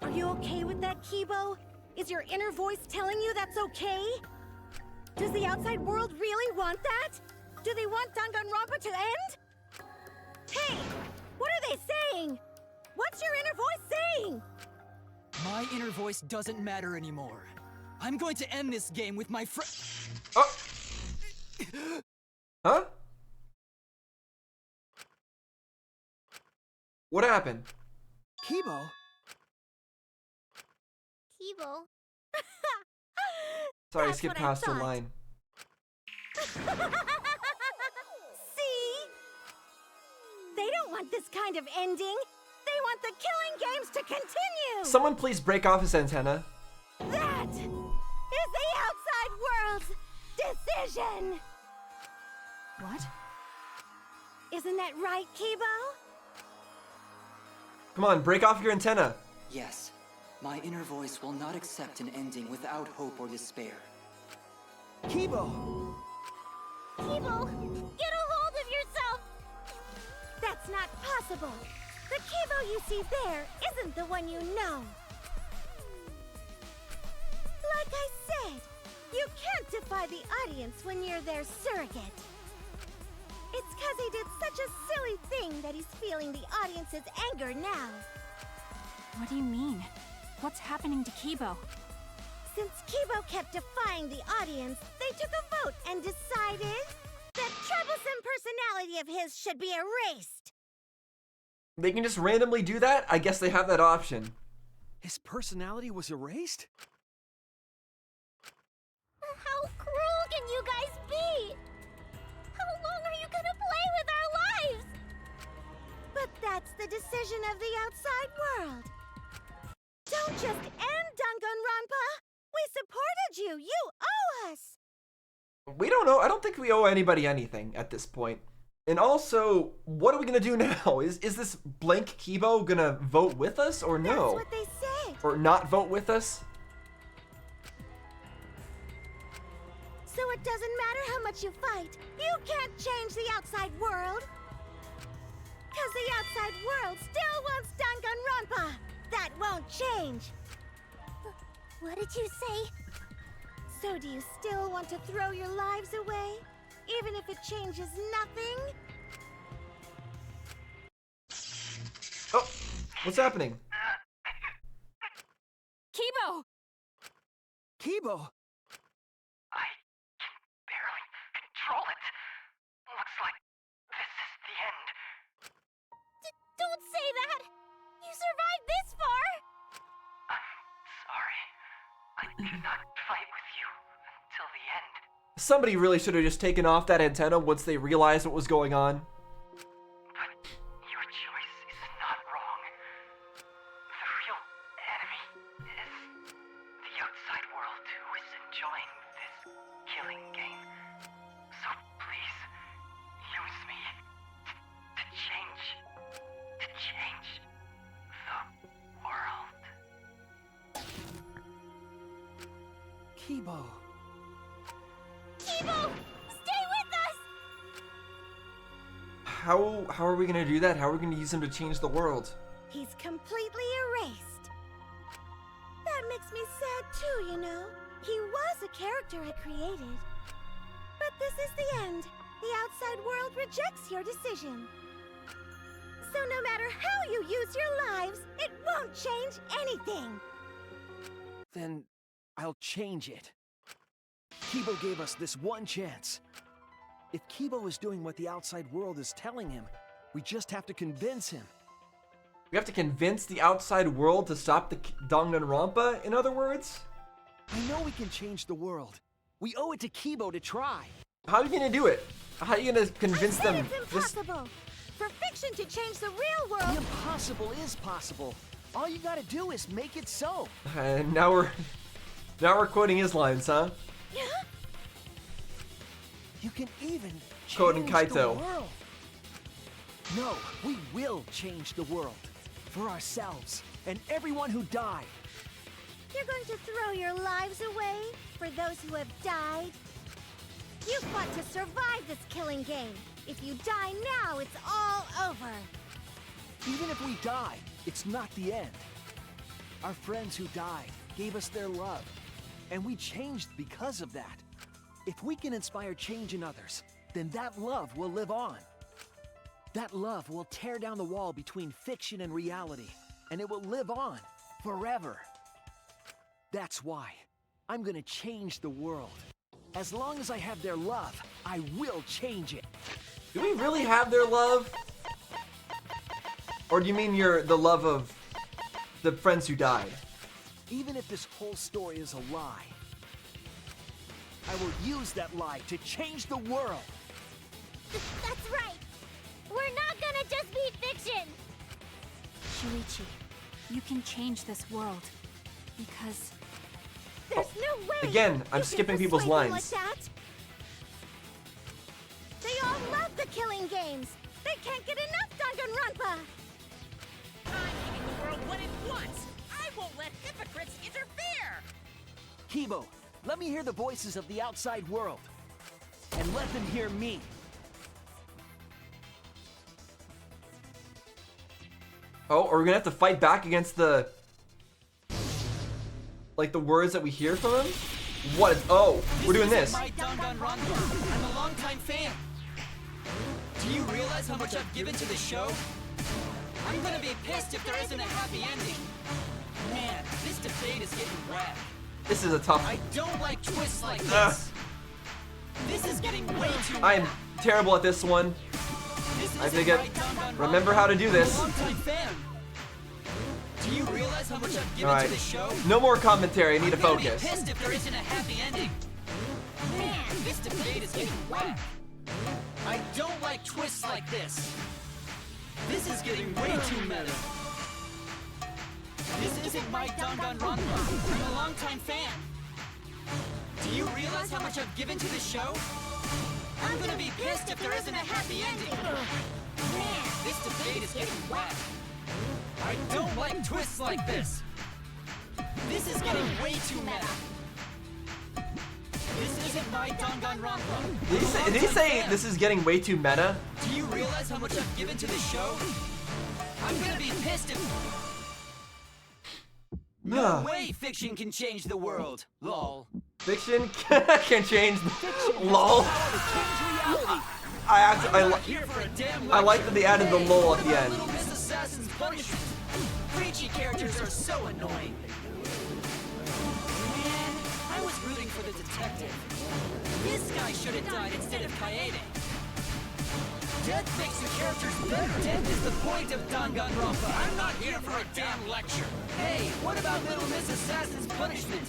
Are you okay with that, Kibo? Is your inner voice telling you that's okay? Does the outside world really want that? Do they want Danganronpa to end? Hey! What are they saying? What's your inner voice saying? My inner voice doesn't matter anymore. I'm going to end this game with my friend. Oh! Huh? What happened? Kibo? Kibo. Sorry, I That's skipped what I past a thought. line. See? They don't want this kind of ending. They want the killing games to continue. Someone please break off his antenna. That is the outside world's decision. What? Isn't that right, Kibo? Come on, break off your antenna. Yes, my inner voice will not accept an ending without hope or despair. Kibo! Kibo, get a hold of yourself! That's not possible. The Kibo you see there isn't the one you know. Like I said, you can't defy the audience when you're their surrogate. It's 'cause he did such a silly thing that he's feeling the audience's anger now. What do you mean? What's happening to Kibo? Since Kibo kept defying the audience, they took a vote and decided that troublesome personality of his should be erased. They can just randomly do that? I guess they have that option. His personality was erased? How cruel can you guys be? How long are you gonna play with our lives? But that's the decision of the outside world. Don't just end Danganronpa! We supported you! You owe us! We don't know. I don't think we owe anybody anything at this point. And also, what are we gonna do now? Is this blank Kibo gonna vote with us or no? That's what they said. Or not vote with us? So it doesn't matter how much you fight, you can't change the outside world. 'Cause the outside world still wants Danganronpa. That won't change. What did you say? So do you still want to throw your lives away? Even if it changes nothing? Oh, what's happening? Kibo! Kibo! I can barely control it. Looks like this is the end. Don't say that! You survived this far! I'm sorry. I could not fight with you until the end. Somebody really should have just taken off that antenna once they realized what was going on. But your choice is not wrong. The real enemy is the outside world who is enjoying this killing game. So please, use me to change the world. Kibo. Kibo! Stay with us! How are we gonna do that? How are we gonna use him to change the world? He's completely erased. That makes me sad too, you know. He was a character I created. But this is the end. The outside world rejects your decision. So no matter how you use your lives, it won't change anything. Then I'll change it. Kibo gave us this one chance. If Kibo is doing what the outside world is telling him, we just have to convince him. We have to convince the outside world to stop the Danganronpa, in other words? I know we can change the world. We owe it to Kibo to try. How are you gonna do it? How are you gonna convince I said them? it's impossible. For fiction to change the real world. The impossible is possible. All you gotta do is make it so. And now we're quoting his lines, huh? You can even Quoting change the Kaito. world. No, we will change the world. For ourselves and everyone who died. You're going to throw your lives away for those who have died? You fought to survive this killing game. If you die now, it's all over. Even if we die, it's not the end. Our friends who died gave us their love, and we changed because of that. If we can inspire change in others, then that love will live on. That love will tear down the wall between fiction and reality, and it will live on forever. That's why I'm gonna change the world. As long as I have their love, I will change it. Do we really have their love? Or do you mean the love of the friends who died? Even if this whole story is a lie, I will use that lie to change the world. That's right. We're not gonna just be fiction. Shuichi, you can change this world. Because... There's no way. Again, I'm you skipping can people's persuade them lines. Like that. They all love the killing games. They can't get enough Danganronpa. I'm making the world what it wants. I won't let hypocrites interfere. Kibo, let me hear the voices of the outside world. And let them hear me. Oh, are we gonna have to fight back against the... like the words that we hear from him? What is... oh, we're doing this. My Danganronpa. I'm a longtime fan. Do you realize how much I've given to the show? I'm gonna be pissed if there isn't a happy ending. Man, this debate is getting whacked. This is a tough... I don't like twists like this. This is getting way too... I am terrible at this one. I think remember how to do this. I'm a longtime fan. Do you realize how much I've given Alright. to the show? No more commentary, I need to I'm gonna focus. be pissed if there isn't a happy ending. Man, this debate is getting whacked. I don't like twists like this. This is getting way too meta. This isn't my Danganronpa. I'm a longtime fan. Do you realize how much I've given to the show? I'm gonna be pissed if there isn't a happy ending. Man, this debate is getting whacked. I don't like twists like this. This is getting way too meta. This isn't my Danganronpa. Did he say this is getting way too meta? Do you realize how much I've given to the show? I'm gonna be pissed if... No way fiction can change the world. Lol. Fiction can change... lol. I like that they added the lol at the end. Little Miss Assassin's punishment. Preachy characters are so annoying. Man, I was rooting for the detective. This guy should have died instead of Kaede. Death makes the characters better. Death is the point of Danganronpa. I'm not here for a damn lecture. Hey, what about Little Miss Assassin's punishment?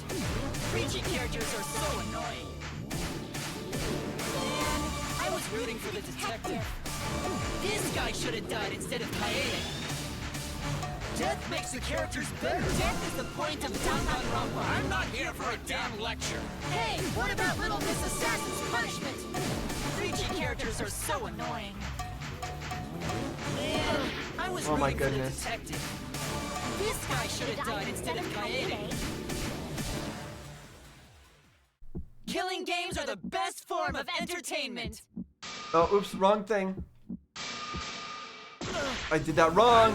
Preachy characters are so annoying. Man, I was rooting for the detective. This guy should have died instead of Kaede. Death makes the characters better. Death is the point of Danganronpa. I'm not here for a damn lecture. Hey, what about Little Miss Assassin's punishment? Preachy characters are so annoying. Man, I was rooting for the detective. This guy should have died instead of Kaede. Killing games are the best form of entertainment. Oh, oops, wrong thing. I did that wrong.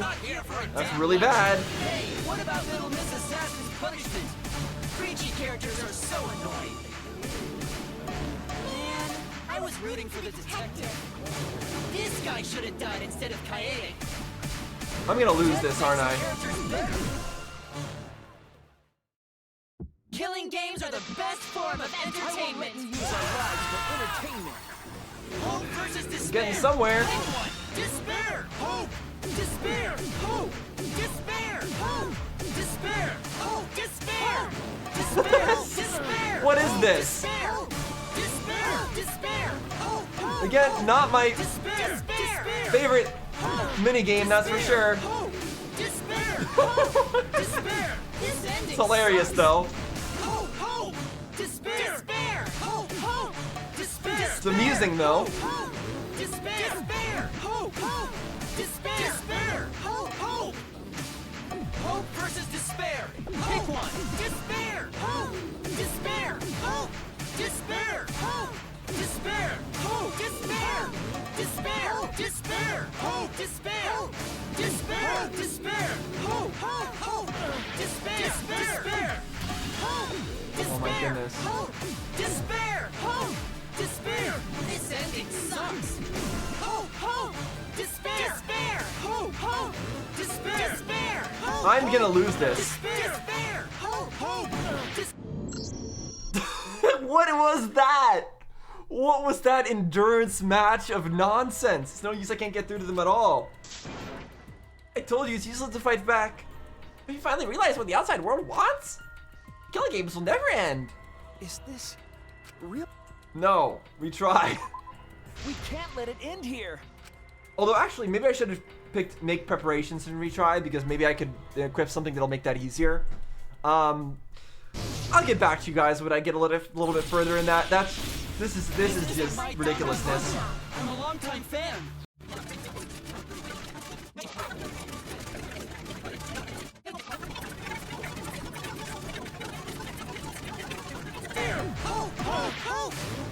That's really bad. Hey, what about Little Miss Assassin's punishment? Preachy characters are so annoying. Man, I was rooting for the detective. This guy should have died instead of Kaede. I'm gonna lose this, aren't I? Killing games are the best form of entertainment. Use our lives for entertainment. Hope versus despair. Getting somewhere. Pick one. Despair. Hope. Despair. Hope. Despair. Hope. Despair. Hope. Despair. Despair. Despair. What is this? Despair. Despair. Despair. Hope. Again, not my Despair. favorite minigame, that's for sure. Hope. Despair. Despair. This ending It's hilarious sucks. though. Hope. Hope. Despair. Despair. Hope. Hope. Despair. It's amusing though. Hope. Despair. Despair. Hope. Hope. Despair. Despair. Hope. Hope. Hope versus despair. Pick one. Despair. Hope. Despair. Hope. Despair. Hope. Despair. Hope. Despair. Despair. Despair. Hope. Despair. Despair. Despair. Hope. Hope. Hope. Despair. Despair. Hope. Oh my goodness. Hope. Despair. Hope. Despair. This ending sucks. Hope. Hope. Despair. Despair. Hope. Hope. Despair. Despair. Hope. I'm gonna lose this. Despair. Hope. Hope. What was that? What was that endurance match of nonsense? It's no use, I can't get through to them at all. I told you it's useless to fight back. Have you finally realized what the outside world wants? Killing games will never end. Is this real? No, we try. We can't let it end here. Although actually, maybe I should have picked make preparations and retry because maybe I could equip something that'll make that easier. I'll get back to you guys when I get a little bit further in that. This is just ridiculousness. I'm a longtime fan.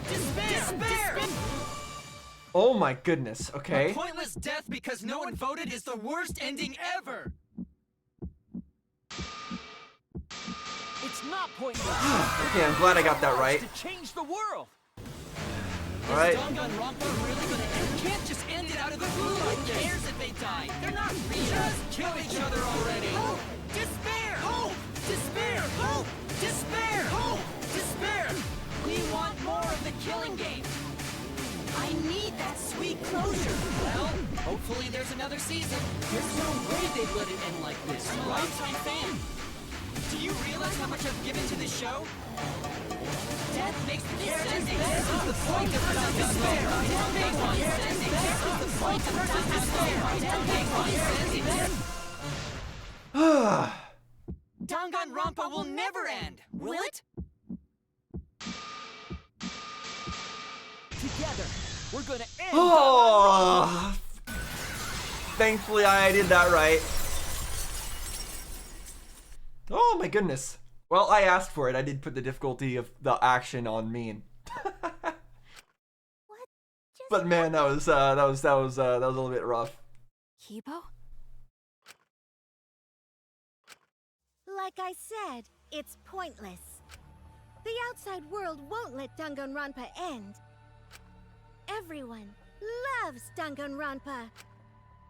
Despair! Oh my goodness, okay. A pointless death because no one voted is the worst ending ever! It's not pointless. Okay, I'm glad I got that right. To change the world. Alright. Is Danganronpa really gonna end? You can't just end it out of the blue like this. Who cares if they die? They're not real. Just kill each other already. Hope! Despair! Hope! Despair! Hope! Despair! Hope! Despair! We want more of the killing game. I need that sweet closure. Well, hopefully there's another season. There's no way they'd let it end like this. I'm a longtime fan. Do you realize how much I've given to this show? Death makes the characters exist. This is the point of despair. Death makes one sense. This is the point of despair. Death makes one sense. Danganronpa will never end, will it? Together, we're gonna end. Oh! Thankfully, I did that right. Oh my goodness. Well, I asked for it. I did put the difficulty of the action on mean. But man, that was a little bit rough. Kibo? Like I said, it's pointless. The outside world won't let Danganronpa end. Everyone loves Danganronpa.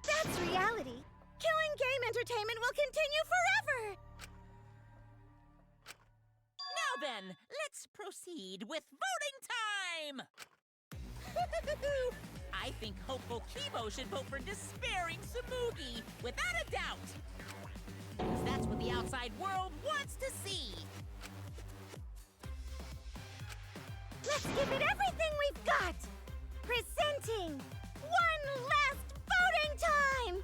That's reality. Killing game entertainment will continue forever. Now then, let's proceed with voting time! I think hopeful Kibo should vote for despairing Tsumugi, without a doubt! Because that's what the outside world wants to see! Let's give it everything we've got! Presenting one last voting time!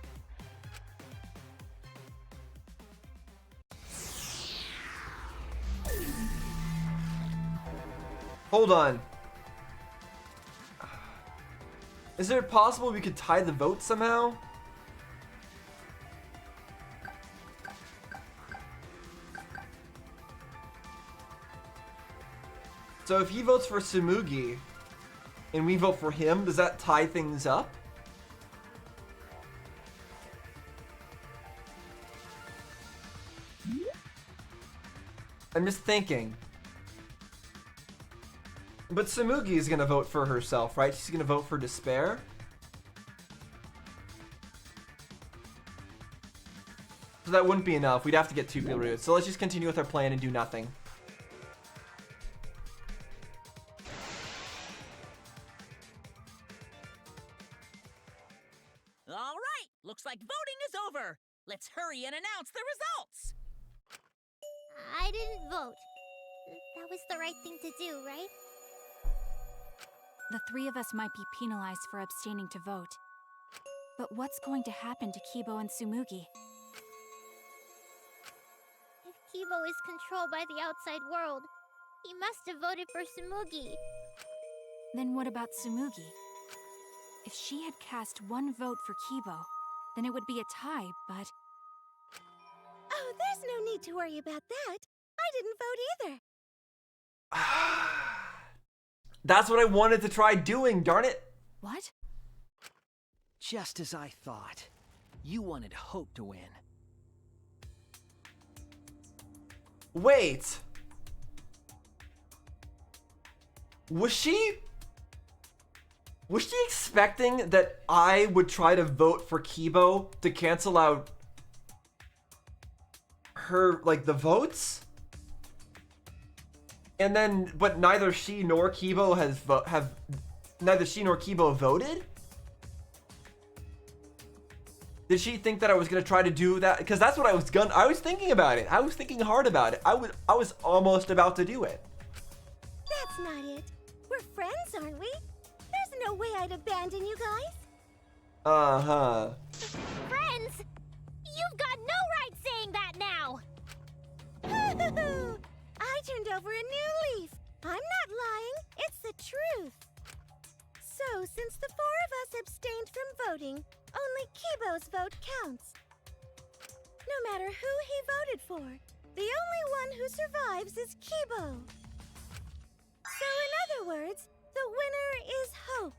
Hold on. Is it possible we could tie the vote somehow? So if he votes for Tsumugi and we vote for him, does that tie things up? I'm just thinking. But Tsumugi is gonna vote for herself, right? She's gonna vote for despair. So that wouldn't be enough. We'd have to get two people to it. So let's just continue with our plan and do nothing. All right, looks like voting is over. Let's hurry and announce the results. I didn't vote. That was the right thing to do, right? The three of us might be penalized for abstaining to vote. But what's going to happen to Kibo and Tsumugi? If Kibo is controlled by the outside world, he must have voted for Tsumugi. Then what about Tsumugi? If she had cast one vote for Kibo, then it would be a tie, but... Oh, there's no need to worry about that. I didn't vote either. That's what I wanted to try doing, darn it. What? Just as I thought. You wanted Hope to win. Wait. Was she expecting that I would try to vote for Kibo to cancel out her, like, the votes? And then, but neither she nor Kibo neither she nor Kibo voted? Did she think that I was gonna try to do that? Because that's what I was thinking about it. I was thinking hard about it. I was almost about to do it. That's not it. We're friends, aren't we? There's no way I'd abandon you guys. Uh-huh. Friends? You've got no right saying that now! I turned over a new leaf. I'm not lying. It's the truth. So, since the 4 of us abstained from voting, only Kibo's vote counts. No matter who he voted for, the only one who survives is Kibo. So, in other words, the winner is Hope.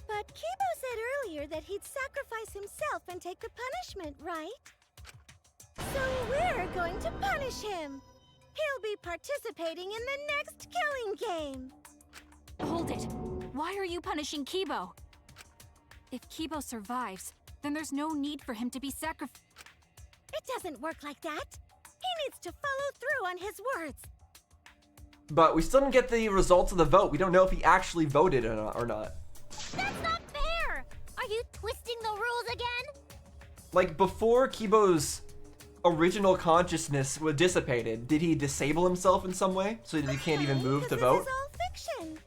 But Kibo said earlier that he'd sacrifice himself and take the punishment, right? So we're going to punish him. He'll be participating in the next killing game. Hold it. Why are you punishing Kibo? If Kibo survives, then there's no need for him to be sacrificed. It doesn't work like that. He needs to follow through on his words. But we still didn't get the results of the vote. We don't know if he actually voted or not. That's not fair! Are you twisting the rules again? Like, before Kibo's original consciousness was dissipated, did he disable himself in some way so that he can't even move to vote? This is all fiction.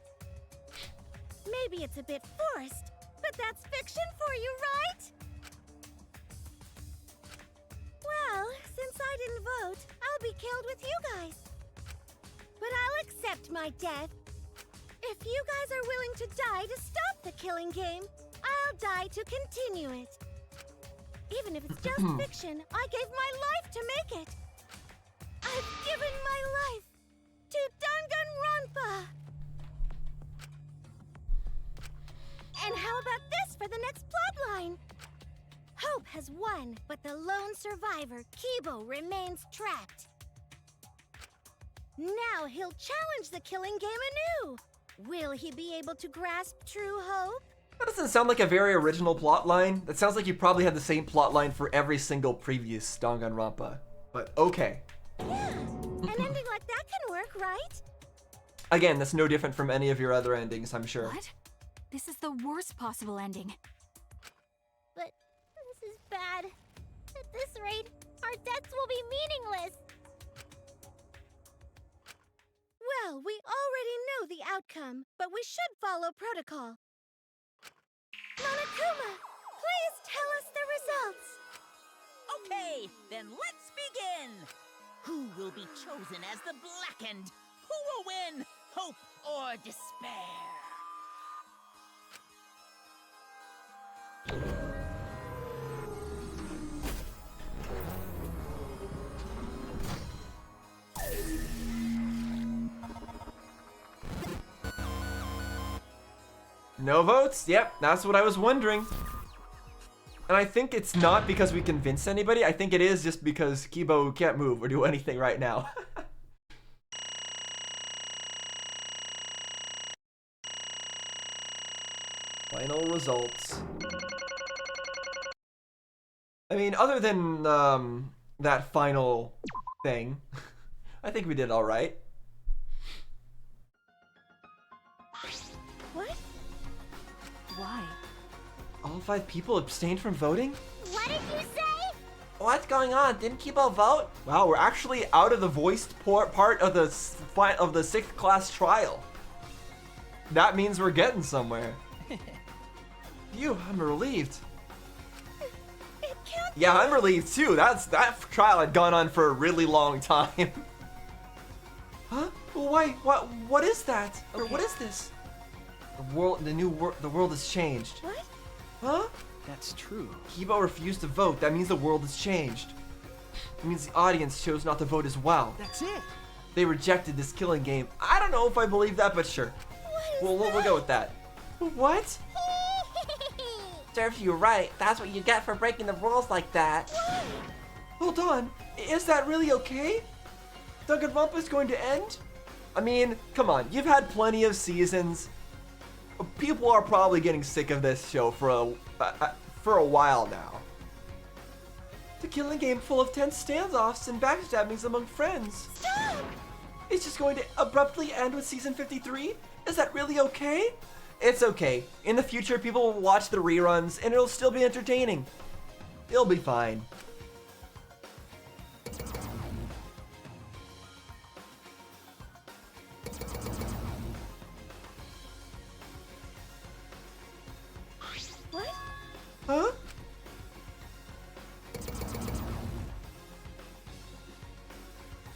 Maybe it's a bit forced, but that's fiction for you, right? Well, since I didn't vote, I'll be killed with you guys. But I'll accept my death. If you guys are willing to die to stop the killing game, I'll die to continue it. Even if it's just fiction, I gave my life to make it. I've given my life to Danganronpa. And how about this for the next plotline? Hope has won, but the lone survivor, Kibo, remains trapped. Now he'll challenge the killing game anew. Will he be able to grasp true hope? That doesn't sound like a very original plotline. That sounds like you probably had the same plotline for every single previous Danganronpa. But okay. Yeah, an ending like that can work, right? Again, that's no different from any of your other endings, I'm sure. What? This is the worst possible ending. But this is bad. At this rate, our deaths will be meaningless. Well, we already know the outcome, but we should follow protocol. Monokuma, please tell us the results. Okay, then let's begin. Who will be chosen as the Blackened? Who will win? Hope or despair? No votes? Yep, that's what I was wondering. And I think it's not because we convinced anybody. I think it is just because Kibo can't move or do anything right now. Final results. I mean, other than that final thing, I think we did all right. What? Why? All 5 people abstained from voting? What did you say? What's going on? Didn't Kibo vote? Wow, we're actually out of the voiced part of the 6th class trial. That means we're getting somewhere. Phew, I'm relieved. Yeah, I'm relieved too. That trial had gone on for a really long time. Huh? Well, why? What is that? Or what is this? The world has changed. What? Huh? That's true. Kibo refused to vote. That means the world has changed. It means the audience chose not to vote as well. That's it. They rejected this killing game. I don't know if I believe that, but sure. We'll go with that. What? Serves you right. That's what you get for breaking the rules like that. Why? Hold on. Is that really okay? Danganronpa's going to end? I mean, come on. You've had plenty of seasons. People are probably getting sick of this show for a while now. The killing game full of tense standoffs and backstabbings among friends. Stop! It's just going to abruptly end with season 53? Is that really okay? It's okay. In the future, people will watch the reruns, and it'll still be entertaining. It'll be fine. What? Huh?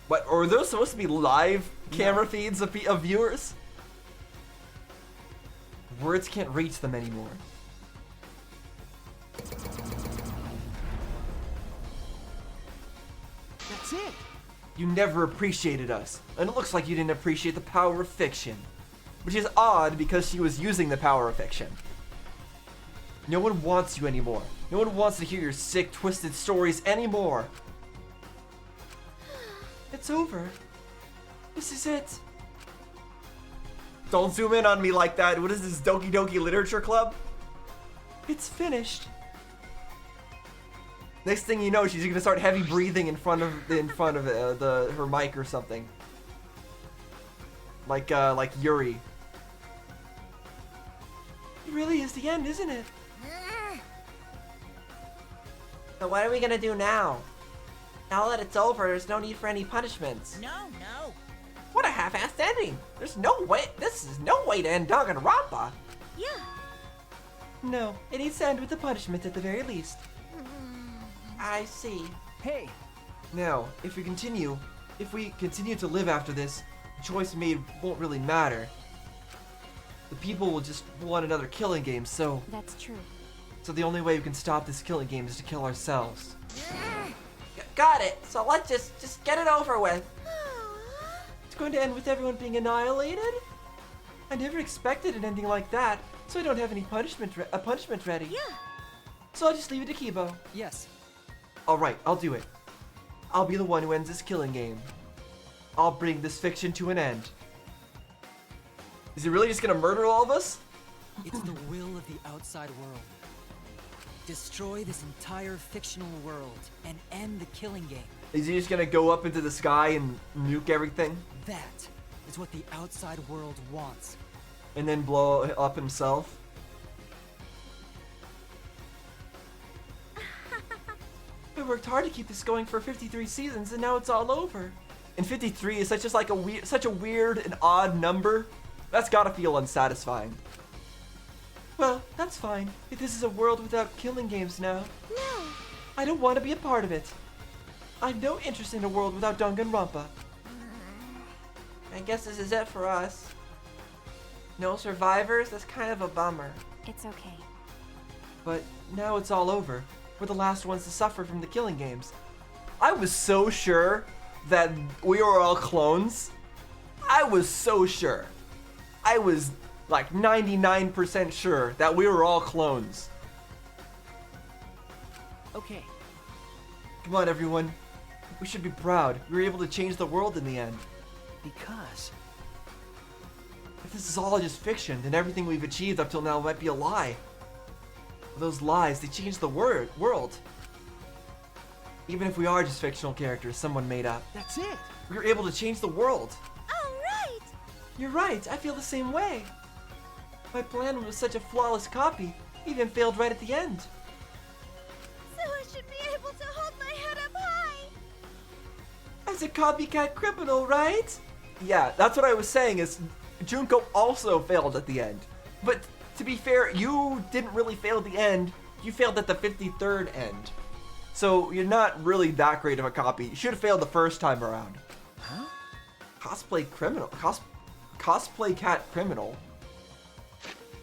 What? Are those supposed to be live camera feeds of viewers? Words can't reach them anymore. That's it. You never appreciated us, and it looks like you didn't appreciate the power of fiction. Which is odd because she was using the power of fiction. No one wants you anymore. No one wants to hear your sick, twisted stories anymore. It's over. This is it. Don't zoom in on me like that. What is this, Doki Doki Literature Club? It's finished. Next thing you know, she's gonna start heavy breathing in front of her mic or something. Like Yuri. It really is the end, isn't it? So what are we gonna do now? Now that it's over, there's no need for any punishments. No, no. What a half-assed ending! There's no way. This is no way to end Danganronpa. Yeah. No, it needs to end with a punishment at the very least. I see. Hey. Now, if we continue to live after this, the choice made won't really matter. The people will just want another killing game, so... That's true. So the only way we can stop this killing game is to kill ourselves. Got it! So let's just get it over with. It's going to end with everyone being annihilated? I never expected an ending like that, so I don't have any punishment ready. Yeah. So I'll just leave it to Kibo. Yes. Alright, I'll do it. I'll be the one who ends this killing game. I'll bring this fiction to an end. Is he really just gonna murder all of us? It's the will of the outside world. Destroy this entire fictional world and end the killing game. Is he just gonna go up into the sky and nuke everything? That is what the outside world wants. And then blow up himself? I worked hard to keep this going for 53 seasons, and now it's all over. And 53 is such a weird and odd number. That's gotta feel unsatisfying. Well, that's fine. If this is a world without killing games now. No. I don't want to be a part of it. I have no interest in a world without Danganronpa. I guess this is it for us. No survivors? That's kind of a bummer. It's okay. But now it's all over. We're the last ones to suffer from the killing games. I was so sure that we were all clones. I was so sure. I was like 99% sure that we were all clones. Okay. Come on, everyone. We should be proud. We were able to change the world in the end. Because if this is all just fiction, then everything we've achieved up till now might be a lie. Those lies, they changed the world. Even if we are just fictional characters someone made up. That's it. We were able to change the world. All right. You're right. I feel the same way. My plan was such a flawless copy, even failed right at the end. So I should be able to hold my head up high. As a copycat criminal, right? Yeah, that's what I was saying is Junko also failed at the end. But to be fair, you didn't really fail at the end. You failed at the 53rd end. So you're not really that great of a copy. You should have failed the first time around. Huh? Cosplay criminal? Cosplay cat criminal?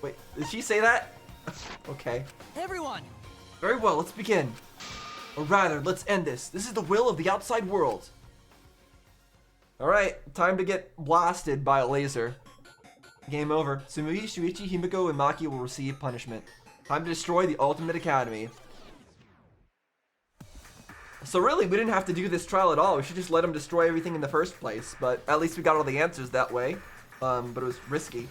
Wait, did she say that? Okay. Everyone! Very well, let's begin. Or rather, let's end this. This is the will of the outside world. Alright, time to get blasted by a laser. Game over. Sumui, Shuichi, Himiko, and Maki will receive punishment. Time to destroy the Ultimate Academy. So really, we didn't have to do this trial at all. We should just let him destroy everything in the first place. But at least we got all the answers that way. But it was risky.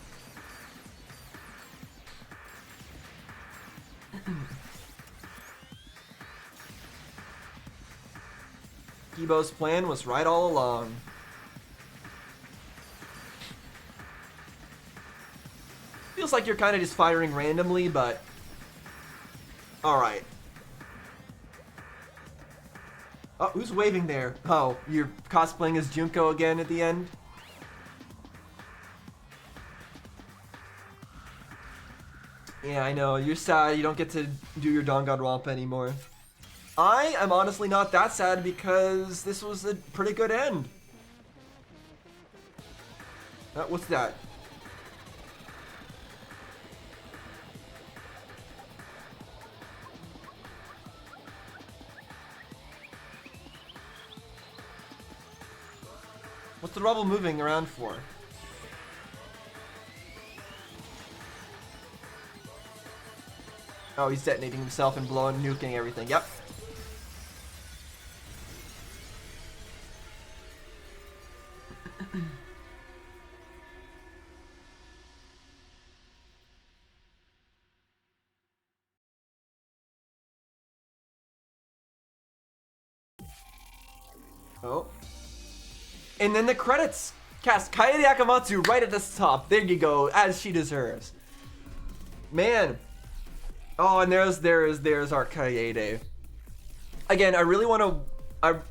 Kibo's plan was right all along. feels like you're kind of just firing randomly, but alright. Oh, who's waving there? Oh, you're cosplaying as Junko again at the end? Yeah, I know. You're sad you don't get to do your Danganronpa anymore. I am honestly not that sad because this was a pretty good end. What's that? What's the rubble moving around for? Oh, he's detonating himself and blowing, nuking everything. Yep. Oh. And then the credits. Cast Kaede Akamatsu right at the top. There you go, as she deserves. Man. Oh, and there's our Kaede. Again, I really want to...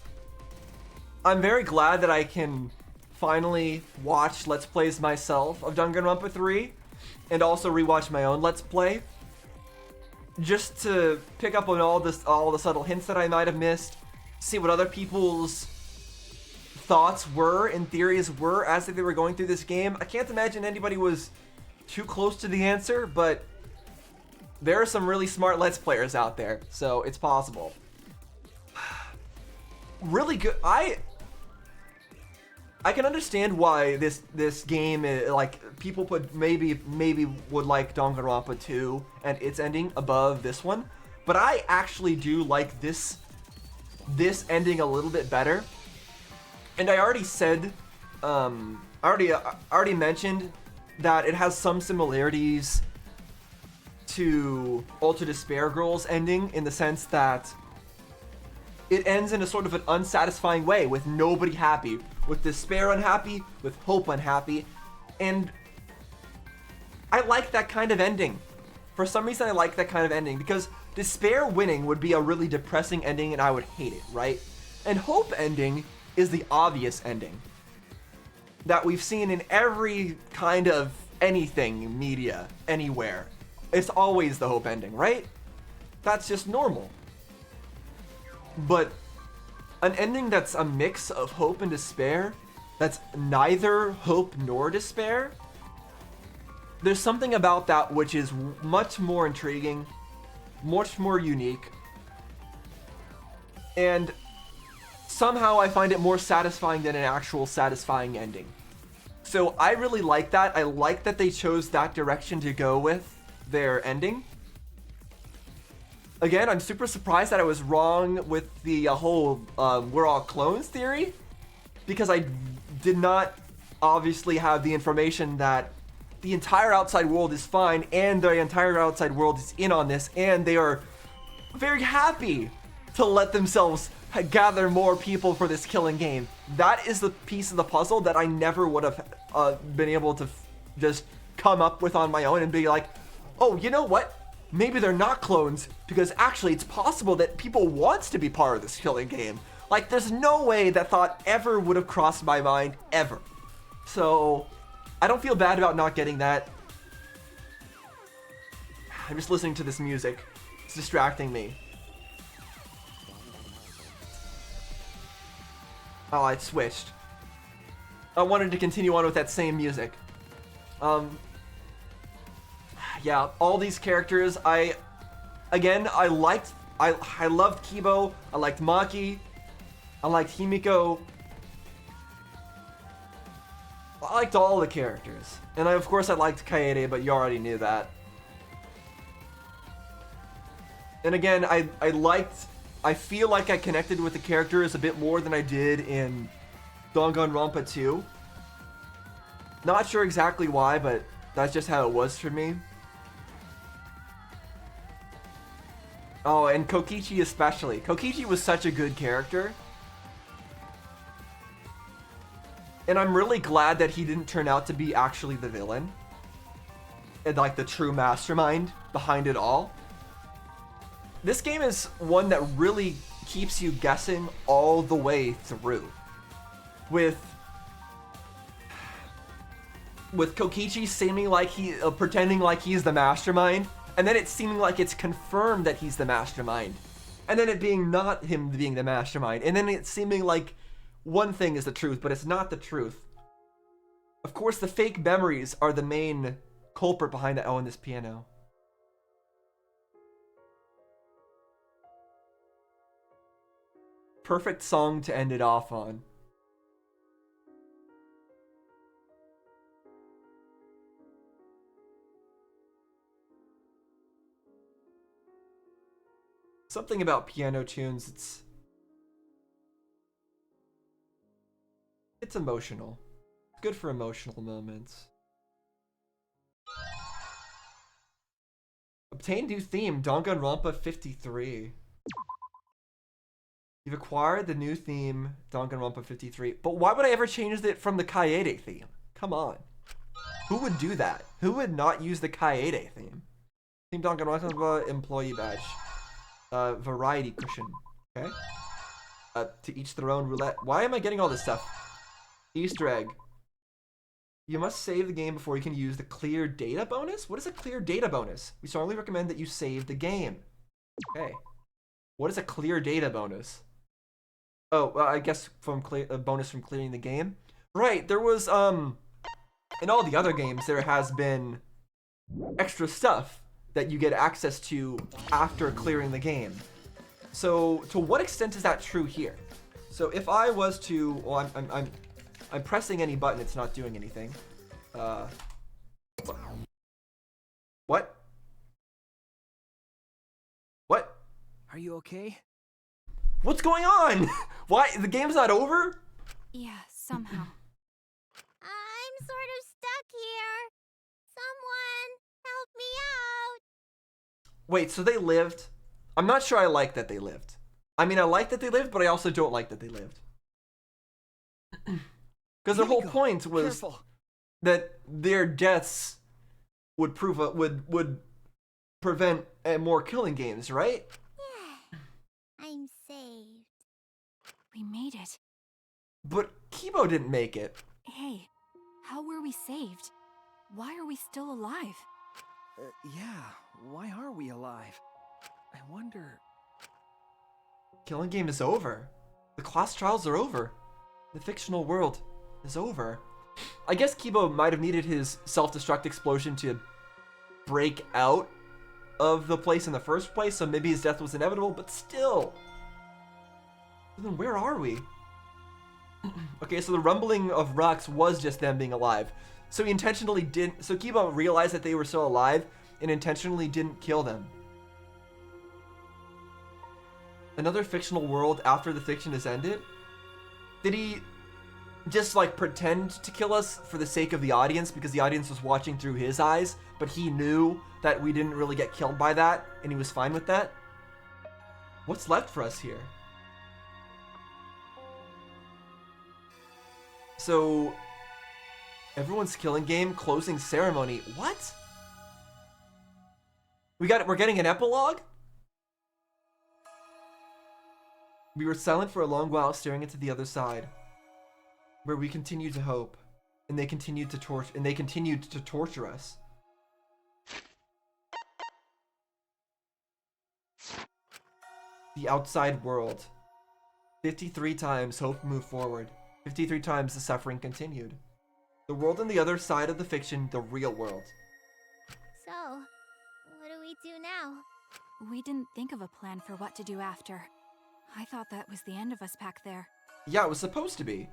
I'm very glad that I can finally watch Let's Plays myself of Danganronpa 3. And also rewatch my own Let's Play. Just to pick up on all the subtle hints that I might have missed. See what other people's thoughts were and theories were as they were going through this game. I can't imagine anybody was too close to the answer, but there are some really smart Let's Players out there, so it's possible. Really good. I can understand why this game like people put maybe would like Danganronpa 2 and its ending above this one, but I actually do like this ending a little bit better. And I already said, already mentioned that it has some similarities to Ultra Despair Girl's ending in the sense that it ends in a sort of an unsatisfying way with nobody happy, with despair unhappy, with hope unhappy, and I like that kind of ending. For some reason I like that kind of ending because despair winning would be a really depressing ending and I would hate it, right? And hope ending is the obvious ending that we've seen in every kind of anything media, anywhere. It's always the hope ending, right? That's just normal. But an ending that's a mix of hope and despair, that's neither hope nor despair, there's something about that which is much more intriguing, much more unique, and somehow I find it more satisfying than an actual satisfying ending. So I really like that. I like that they chose that direction to go with their ending. Again, I'm super surprised that I was wrong with the whole we're all clones theory, because I did not obviously have the information that the entire outside world is fine and the entire outside world is in on this and they are very happy to let themselves gather more people for this killing game. That is the piece of the puzzle that I never would have been able to just come up with on my own and be like, oh, you know what? Maybe they're not clones because actually it's possible that people wants to be part of this killing game. Like, there's no way that thought ever would have crossed my mind, ever. So, I don't feel bad about not getting that. I'm just listening to this music. It's distracting me. Oh, it switched. I wanted to continue on with that same music. Yeah, all these characters, I loved Kibo, I liked Maki, I liked Himiko. I liked all the characters. And of course I liked Kaede, but you already knew that. And again, I feel like I connected with the characters a bit more than I did in Danganronpa 2. Not sure exactly why, but that's just how it was for me. Oh, and Kokichi especially. Kokichi was such a good character. And I'm really glad that he didn't turn out to be actually the villain. like the true mastermind behind it all. This game is one that really keeps you guessing all the way through. With Kokichi seeming like pretending like he's the mastermind, and then it seeming like it's confirmed that he's the mastermind, and then it being not him being the mastermind, and then it seeming like one thing is the truth, but it's not the truth. Of course, the fake memories are the main culprit behind the L in this piano. Perfect song to end it off on. Something about piano tunes, it's emotional. It's good for emotional moments. Obtain new theme, Danganronpa 53. You've acquired the new theme, Danganronpa 53. But why would I ever change it from the Kaede theme? Come on. Who would do that? Who would not use the Kaede theme? Team Danganronpa employee badge. Variety cushion. Okay. To each their own roulette. Why am I getting all this stuff? Easter egg. You must save the game before you can use the clear data bonus? What is a clear data bonus? We strongly recommend that you save the game. Okay. What is a clear data bonus? Oh, well, I guess from a bonus from clearing the game. Right, there was in all the other games there has been extra stuff that you get access to after clearing the game. So to what extent is that true here? So if I was to, well, I'm pressing any button, it's not doing anything. What? What? Are you okay? What's going on? Why? The game's not over? Yeah, somehow. I'm sort of stuck here. Someone help me out. Wait, so they lived? I'm not sure I like that they lived. I mean, I like that they lived, but I also don't like that they lived. Because their whole point was that their deaths would prevent more killing games, right? Yeah, I'm saved. We made it. But Kibo didn't make it. Hey, how were we saved? Why are we still alive? Yeah, why are we alive? I wonder... Killing game is over. The class trials are over. The fictional world is over. I guess Kibo might have needed his self-destruct explosion to break out of the place in the first place, so maybe his death was inevitable, but still. Then where are we? Okay, so the rumbling of rocks was just them being alive. So he intentionally didn't, so Kibo realized that they were still alive and intentionally didn't kill them. Another fictional world after the fiction has ended? Did he just like pretend to kill us for the sake of the audience because the audience was watching through his eyes, but he knew that we didn't really get killed by that and he was fine with that? What's left for us here? So, everyone's killing game closing ceremony. What? We're getting an epilogue? We were silent for a long while, staring into the other side, where we continued to hope, and they continued to torture us. The outside world. 53 times hope moved forward. 53 times the suffering continued. The world on the other side of the fiction, the real world. So, what do we do now? We didn't think of a plan for what to do after. I thought that was the end of us back there. Yeah, it was supposed to be.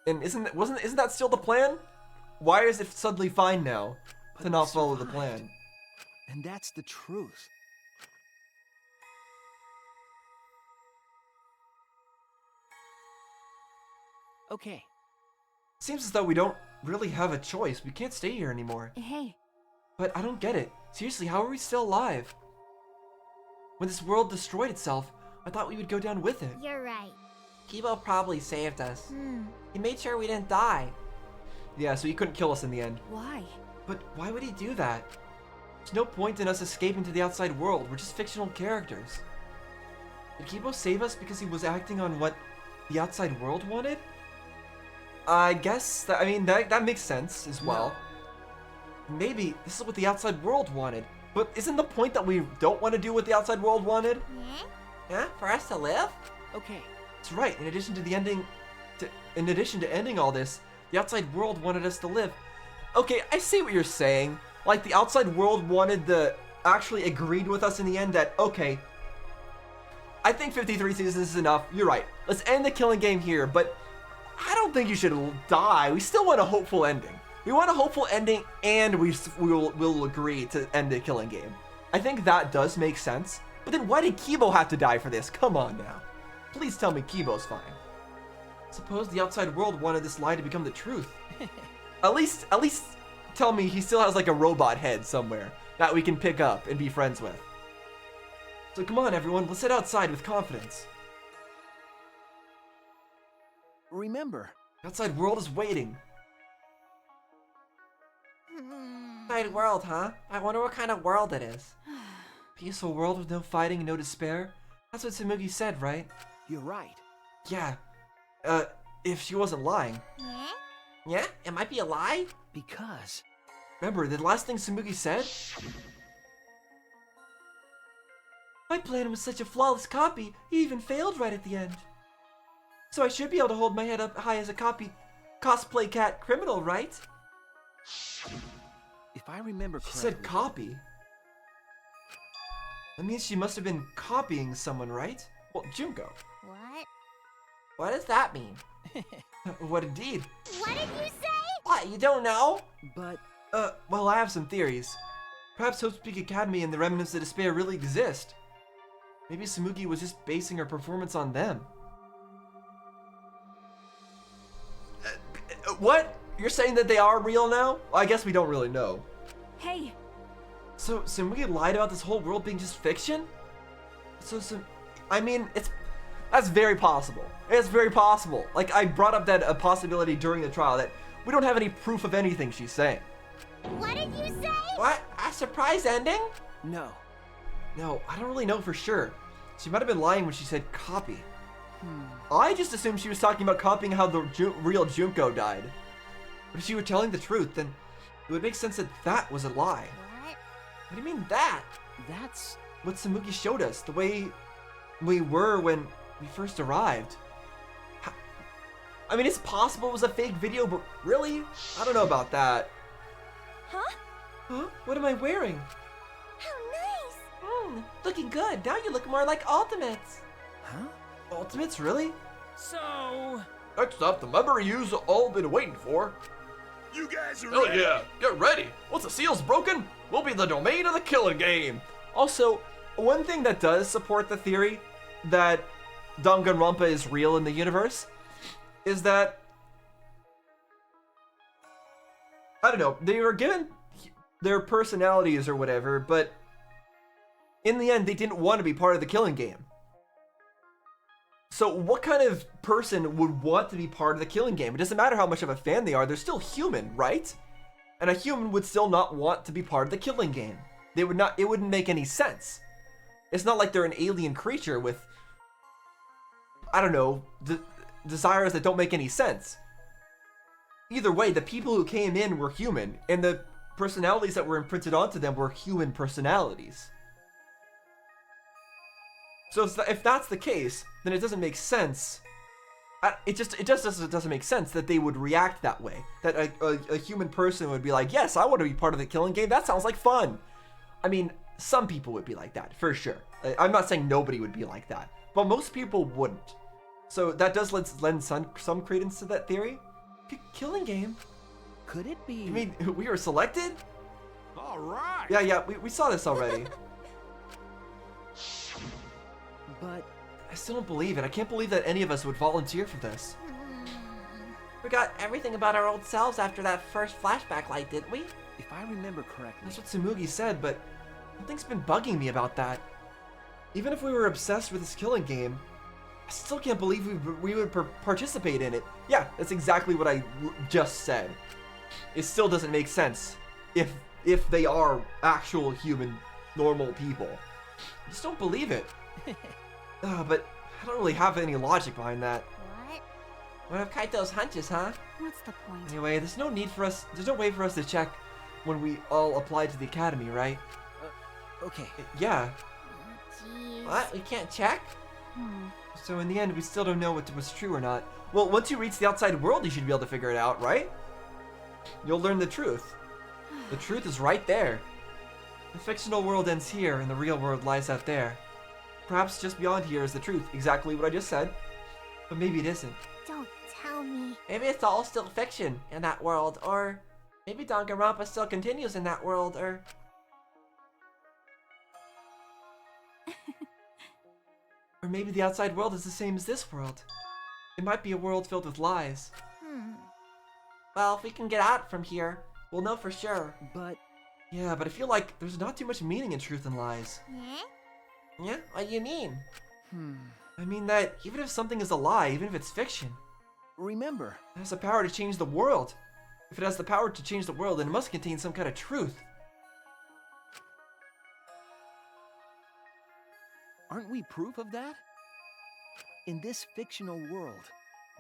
And isn't that still the plan? Why is it suddenly fine now to not follow the plan? And that's the truth. Okay. Seems as though we don't really have a choice. We can't stay here anymore. Hey. But I don't get it. Seriously, how are we still alive? When this world destroyed itself, I thought we would go down with it. You're right. Kibo probably saved us. Hmm. He made sure we didn't die. Yeah, so he couldn't kill us in the end. Why? But why would he do that? There's no point in us escaping to the outside world. We're just fictional characters. Did Kibo save us because he was acting on what the outside world wanted? I guess that, I mean, that makes sense as well. No. Maybe this is what the outside world wanted. But isn't the point that we don't want to do what the outside world wanted? Yeah, for us to live? Okay. That's right. In addition to ending all this, the outside world wanted us to live. Okay, I see what you're saying. Like, the outside world actually agreed with us in the end that, okay, I think 53 seasons is enough. You're right. Let's end the killing game here, but I don't think you should die. We still want a hopeful ending. We want a hopeful ending, and we'll agree to end the killing game. I think that does make sense. But then why did Kibo have to die for this? Come on now. Please tell me Kibo's fine. Suppose the outside world wanted this lie to become the truth. At least tell me he still has like a robot head somewhere that we can pick up and be friends with. So come on everyone, let's head outside with confidence. Remember, the outside world is waiting. Outside world, huh? I wonder what kind of world it is. Peaceful world with no fighting and no despair? That's what Tsumugi said, right? You're right. Yeah. If she wasn't lying. Yeah? It might be a lie? Because... Remember, the last thing Tsumugi said? My plan was such a flawless copy, he even failed right at the end. So I should be able to hold my head up high as a cosplay cat criminal, right? If I remember correctly... She said copy. That means she must have been copying someone, right? Well, Junko. What? What does that mean? What indeed? What did you say? What, you don't know? But... well, I have some theories. Perhaps Hope's Peak Academy and the Remnants of Despair really exist. Maybe Tsumugi was just basing her performance on them. What? You're saying that they are real now? Well, I guess we don't really know. Hey! So, Tsumugi lied about this whole world being just fiction? I mean, that's very possible. It's very possible. Like, I brought up that a possibility during the trial that we don't have any proof of anything she's saying. What did you say? What? A surprise ending? No. No, I don't really know for sure. She might have been lying when she said copy. I just assumed she was talking about copying how the real Junko died. But if she were telling the truth, then it would make sense that that was a lie. What do you mean that? That's what Tsumugi showed us, the way we were when we first arrived. I mean, it's possible it was a fake video, but really? I don't know about that. Huh? Huh? What am I wearing? How nice! Looking good. Now you look more like Ultimates. Huh? Ultimates, really? So... Next up, the memory you've all been waiting for. You guys are Hell ready? yeah, get ready. Once the seal's broken, we'll be the domain of the killing game. Also, one thing that does support the theory that Danganronpa is real in the universe is that, I don't know, they were given their personalities or whatever, but in the end, they didn't want to be part of the killing game. So what kind of person would want to be part of the killing game? It doesn't matter how much of a fan they are, they're still human, right? And a human would still not want to be part of the killing game. It wouldn't make any sense. It's not like they're an alien creature with, I don't know, desires that don't make any sense. Either way, the people who came in were human, and the personalities that were imprinted onto them were human personalities. So if that's the case, then it doesn't make sense. It just doesn't make sense that they would react that way. That a human person would be like, yes, I want to be part of the killing game. That sounds like fun. I mean, some people would be like that, for sure. I'm not saying nobody would be like that, but most people wouldn't. So that does lend some credence to that theory. Killing game? Could it be? You mean we were selected? All right. Yeah, we saw this already. But I still don't believe it. I can't believe that any of us would volunteer for this. Forgot everything about our old selves after that first flashback light, didn't we? If I remember correctly... That's what Tsumugi said, but something's been bugging me about that. Even if we were obsessed with this killing game, I still can't believe we would participate in it. Yeah, that's exactly what I just said. it still doesn't make sense if they are actual human, normal people. I just don't believe it. But I don't really have any logic behind that. What? One of Kaito's hunches, huh? What's the point? Anyway, there's no way for us to check when we all apply to the academy, right? Okay. Yeah. Jeez. What? We can't check? Hmm. So in the end, we still don't know what's true or not. Well, once you reach the outside world, you should be able to figure it out, right? You'll learn the truth. The truth is right there. The fictional world ends here, and the real world lies out there. Perhaps just beyond here is the truth, exactly what I just said. But maybe it isn't. Don't tell me. Maybe it's all still fiction in that world, or maybe Danganronpa still continues in that world, or... Or maybe the outside world is the same as this world. It might be a world filled with lies. Well, if we can get out from here, we'll know for sure. But... Yeah, but I feel like there's not too much meaning in truth and lies. Yeah? Yeah? What do you mean? I mean that even if something is a lie, even if it's fiction, remember, it has the power to change the world. If it has the power to change the world, then it must contain some kind of truth. Aren't we proof of that? In this fictional world,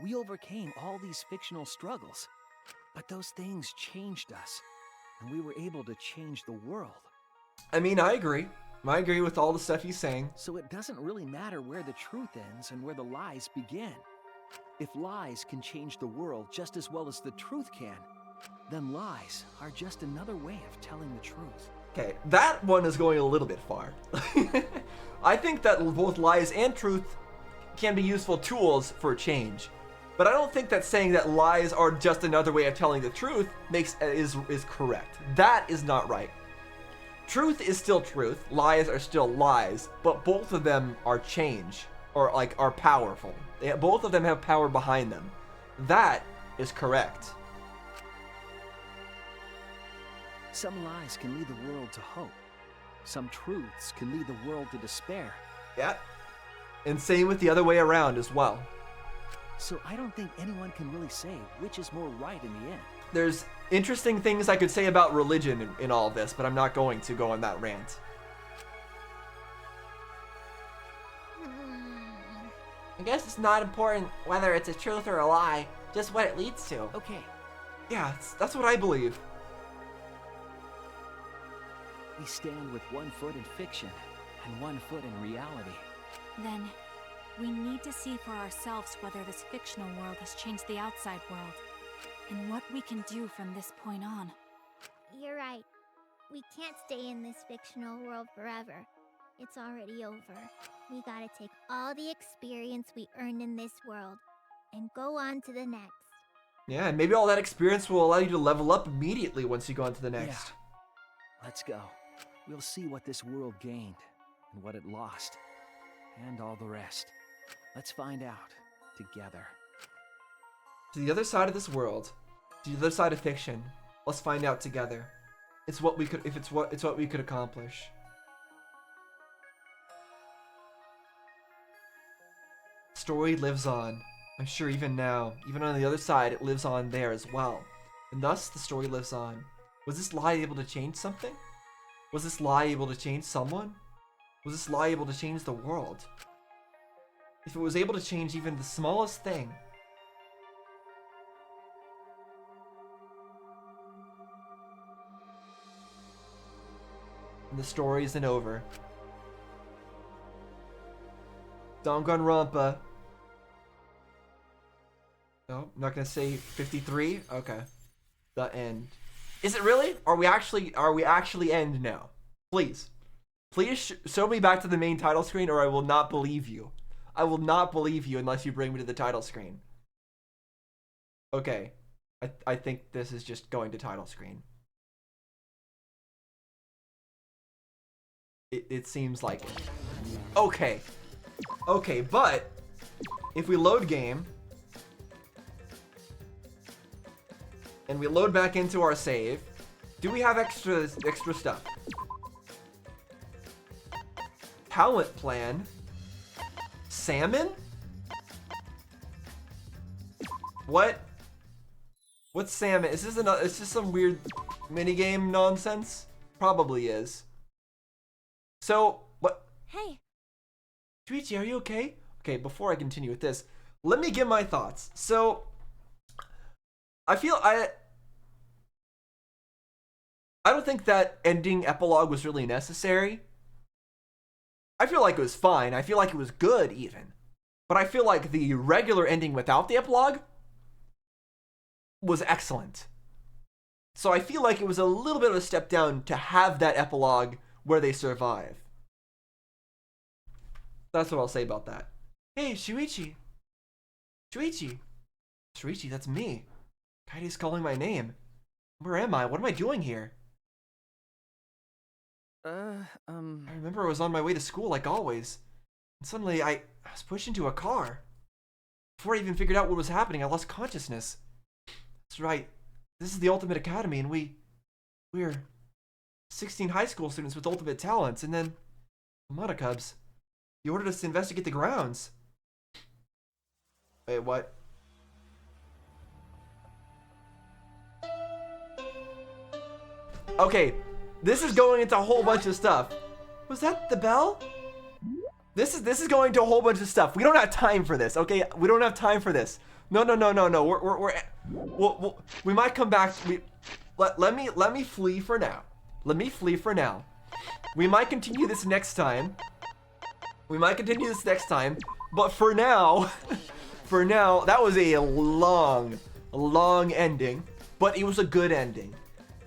we overcame all these fictional struggles. But those things changed us, and we were able to change the world. I mean, I agree. I agree with all the stuff he's saying. So it doesn't really matter where the truth ends and where the lies begin. If lies can change the world just as well as the truth can, then lies are just another way of telling the truth. Okay, that one is going a little bit far. I think that both lies and truth can be useful tools for change. But I don't think that saying that lies are just another way of telling the truth is correct. That is not right. Truth is still truth, lies are still lies, but both of them are change, or like are powerful. Both of them have power behind them. That is correct. Some lies can lead the world to hope. Some truths can lead the world to despair. Yeah. And same with the other way around as well. So I don't think anyone can really say which is more right in the end. There's interesting things I could say about religion in all of this, but I'm not going to go on that rant. I guess it's not important whether it's a truth or a lie, just what it leads to. Okay. Yeah, that's what I believe. We stand with one foot in fiction and one foot in reality. Then, we need to see for ourselves whether this fictional world has changed the outside world, and what we can do from this point on. You're right. We can't stay in this fictional world forever. It's already over. We gotta take all the experience we earned in this world and go on to the next. Yeah, and maybe all that experience will allow you to level up immediately once you go on to the next. Yeah. Let's go. We'll see what this world gained and what it lost, and all the rest. Let's find out together. To the other side of this world, to the other side of fiction. Let's find out together. It's what we could. It's what we could accomplish. Story lives on. I'm sure even now, even on the other side, it lives on there as well. And thus, the story lives on. Was this lie able to change something? Was this lie able to change someone? Was this lie able to change the world? If it was able to change even the smallest thing, and the story isn't over. Danganronpa. No, I'm not gonna say 53. Okay, the end. Is it really? Are we actually end now? Please show me back to the main title screen, or I will not believe you. I will not believe you unless you bring me to the title screen. Okay, I think this is just going to title screen. It seems like it. Okay, but if we load game and we load back into our save, do we have extra stuff? Talent plan. Salmon? What? What's salmon? Is this another? Is this some weird minigame nonsense? Probably is. So what? Hey. Shuichi, are you okay? Okay, before I continue with this, let me give my thoughts. So I feel I don't think that ending epilogue was really necessary. I feel like it was fine. I feel like it was good even. But I feel like the regular ending without the epilogue was excellent. So I feel like it was a little bit of a step down to have that epilogue where they survive. That's what I'll say about that. Hey, Shuichi. Shuichi. Shuichi, that's me. Kaide's calling my name. Where am I? What am I doing here? I remember I was on my way to school like always. And suddenly I was pushed into a car. Before I even figured out what was happening, I lost consciousness. That's right. This is the Ultimate Academy, and we're 16 high school students with ultimate talents, and then Monocubs. He ordered us to investigate the grounds. Wait, what? Okay, this is going into a whole bunch of stuff. Was that the bell? This is going to a whole bunch of stuff. We don't have time for this, okay? We don't have time for this. No. We might come back. Let me flee for now. Let me flee for now. We might continue this next time. But for now, that was a long ending, but it was a good ending.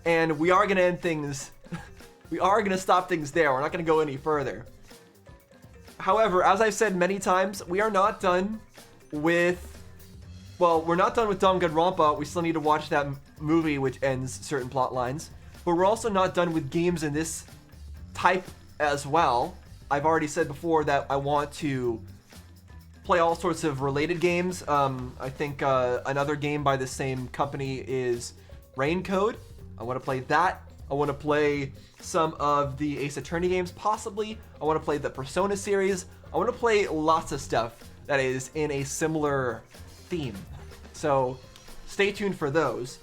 And we are gonna end things. We are gonna stop things there. We're not gonna go any further. However, as I've said many times, we are not done with. Well, we're not done with Danganronpa. We still need to watch that movie, which ends certain plot lines. But we're also not done with games in this type as well. I've already said before that I want to play all sorts of related games. I think another game by the same company is Rain Code. I want to play that. I want to play some of the Ace Attorney games, possibly. I want to play the Persona series. I want to play lots of stuff that is in a similar theme. So stay tuned for those.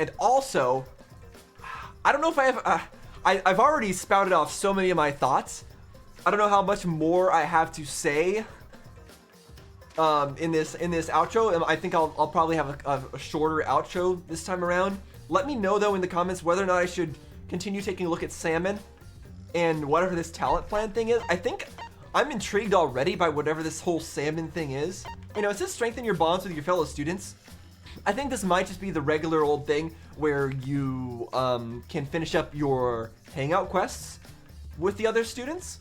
And also, I don't know if I have... I've already spouted off so many of my thoughts. I don't know how much more I have to say in this outro. I think I'll probably have a shorter outro this time around. Let me know though in the comments whether or not I should continue taking a look at Salmon and whatever this talent plan thing is. I think I'm intrigued already by whatever this whole Salmon thing is. You know, it says strengthen your bonds with your fellow students. I think this might just be the regular old thing where you can finish up your hangout quests with the other students.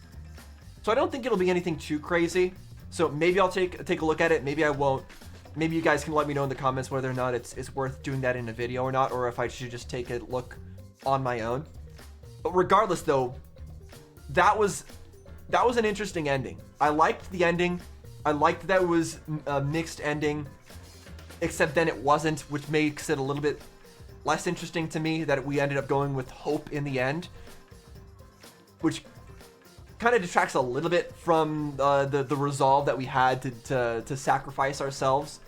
So I don't think it'll be anything too crazy. So maybe I'll take a look at it. Maybe I won't. Maybe you guys can let me know in the comments whether or not it's worth doing that in a video or not, or if I should just take a look on my own. But regardless, though, that was an interesting ending. I liked the ending. I liked that it was a mixed ending, except then it wasn't, which makes it a little bit less interesting to me that we ended up going with Hope in the end, which kind of detracts a little bit from the resolve that we had to sacrifice ourselves.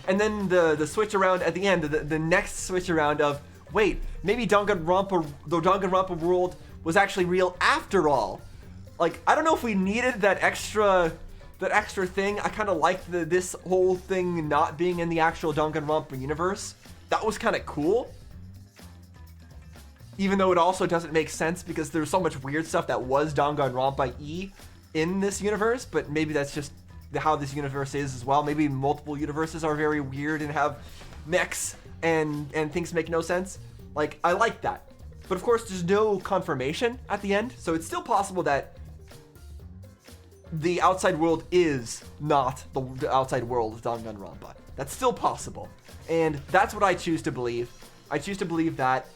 And then the switch around at the end, the next switch around of, wait, maybe the Danganronpa world was actually real after all. Like, I don't know if we needed that extra thing. I kind of liked this whole thing not being in the actual Danganronpa universe. That was kind of cool. Even though it also doesn't make sense because there's so much weird stuff that was Danganronpa-y in this universe, but maybe that's just how this universe is as well. Maybe multiple universes are very weird and have mechs and things make no sense. Like, I like that. But of course, there's no confirmation at the end, so it's still possible that the outside world is not the outside world of Danganronpa. That's still possible. And that's what I choose to believe. I choose to believe that.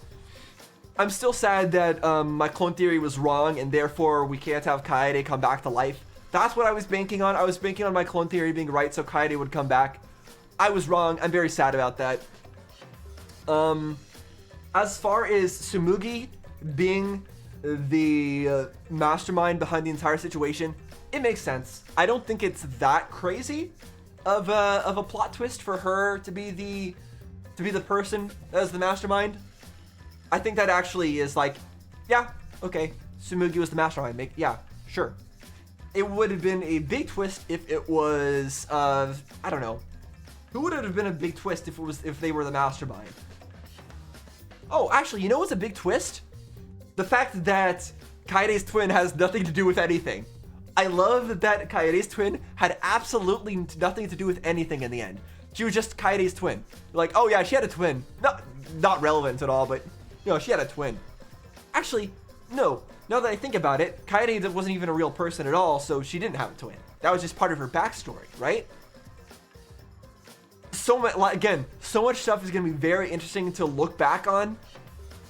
I'm still sad that my clone theory was wrong, and therefore we can't have Kaede come back to life. That's what I was banking on. I was banking on my clone theory being right, so Kaede would come back. I was wrong. I'm very sad about that. As far as Tsumugi being the mastermind behind the entire situation, it makes sense. I don't think it's that crazy. of a plot twist for her to be the person as the mastermind. I think that actually is like, yeah, okay, Tsumugi was the mastermind. Yeah, sure. It would have been a big twist if it was, I don't know. Who would it have been a big twist if they were the mastermind? Oh, actually, you know what's a big twist? The fact that Kaede's twin has nothing to do with anything. I love that Kaede's twin had absolutely nothing to do with anything in the end. She was just Kaede's twin. Like, oh yeah, she had a twin. Not relevant at all, but you know, she had a twin. Actually, no. Now that I think about it, Kaede wasn't even a real person at all, so she didn't have a twin. That was just part of her backstory, right? So much, again, so much stuff is going to be very interesting to look back on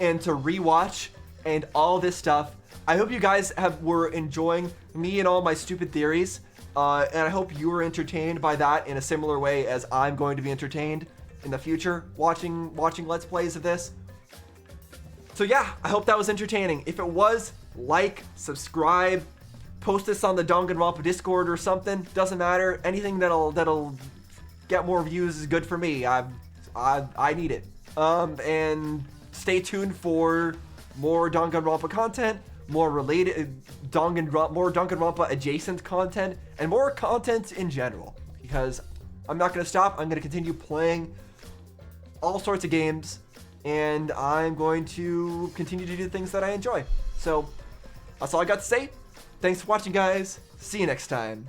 and to rewatch and all this stuff. I hope you guys were enjoying me and all my stupid theories, and I hope you were entertained by that in a similar way as I'm going to be entertained in the future watching Let's Plays of this. So yeah, I hope that was entertaining. If it was, like, subscribe, post this on the Danganronpa Discord or something. Doesn't matter. Anything that'll get more views is good for me. I need it. And stay tuned for more Danganronpa content, more related more Danganronpa adjacent content, and more content in general. Because I'm not gonna stop. I'm gonna continue playing all sorts of games, and I'm going to continue to do things that I enjoy. So that's all I got to say. Thanks for watching, guys. See you next time.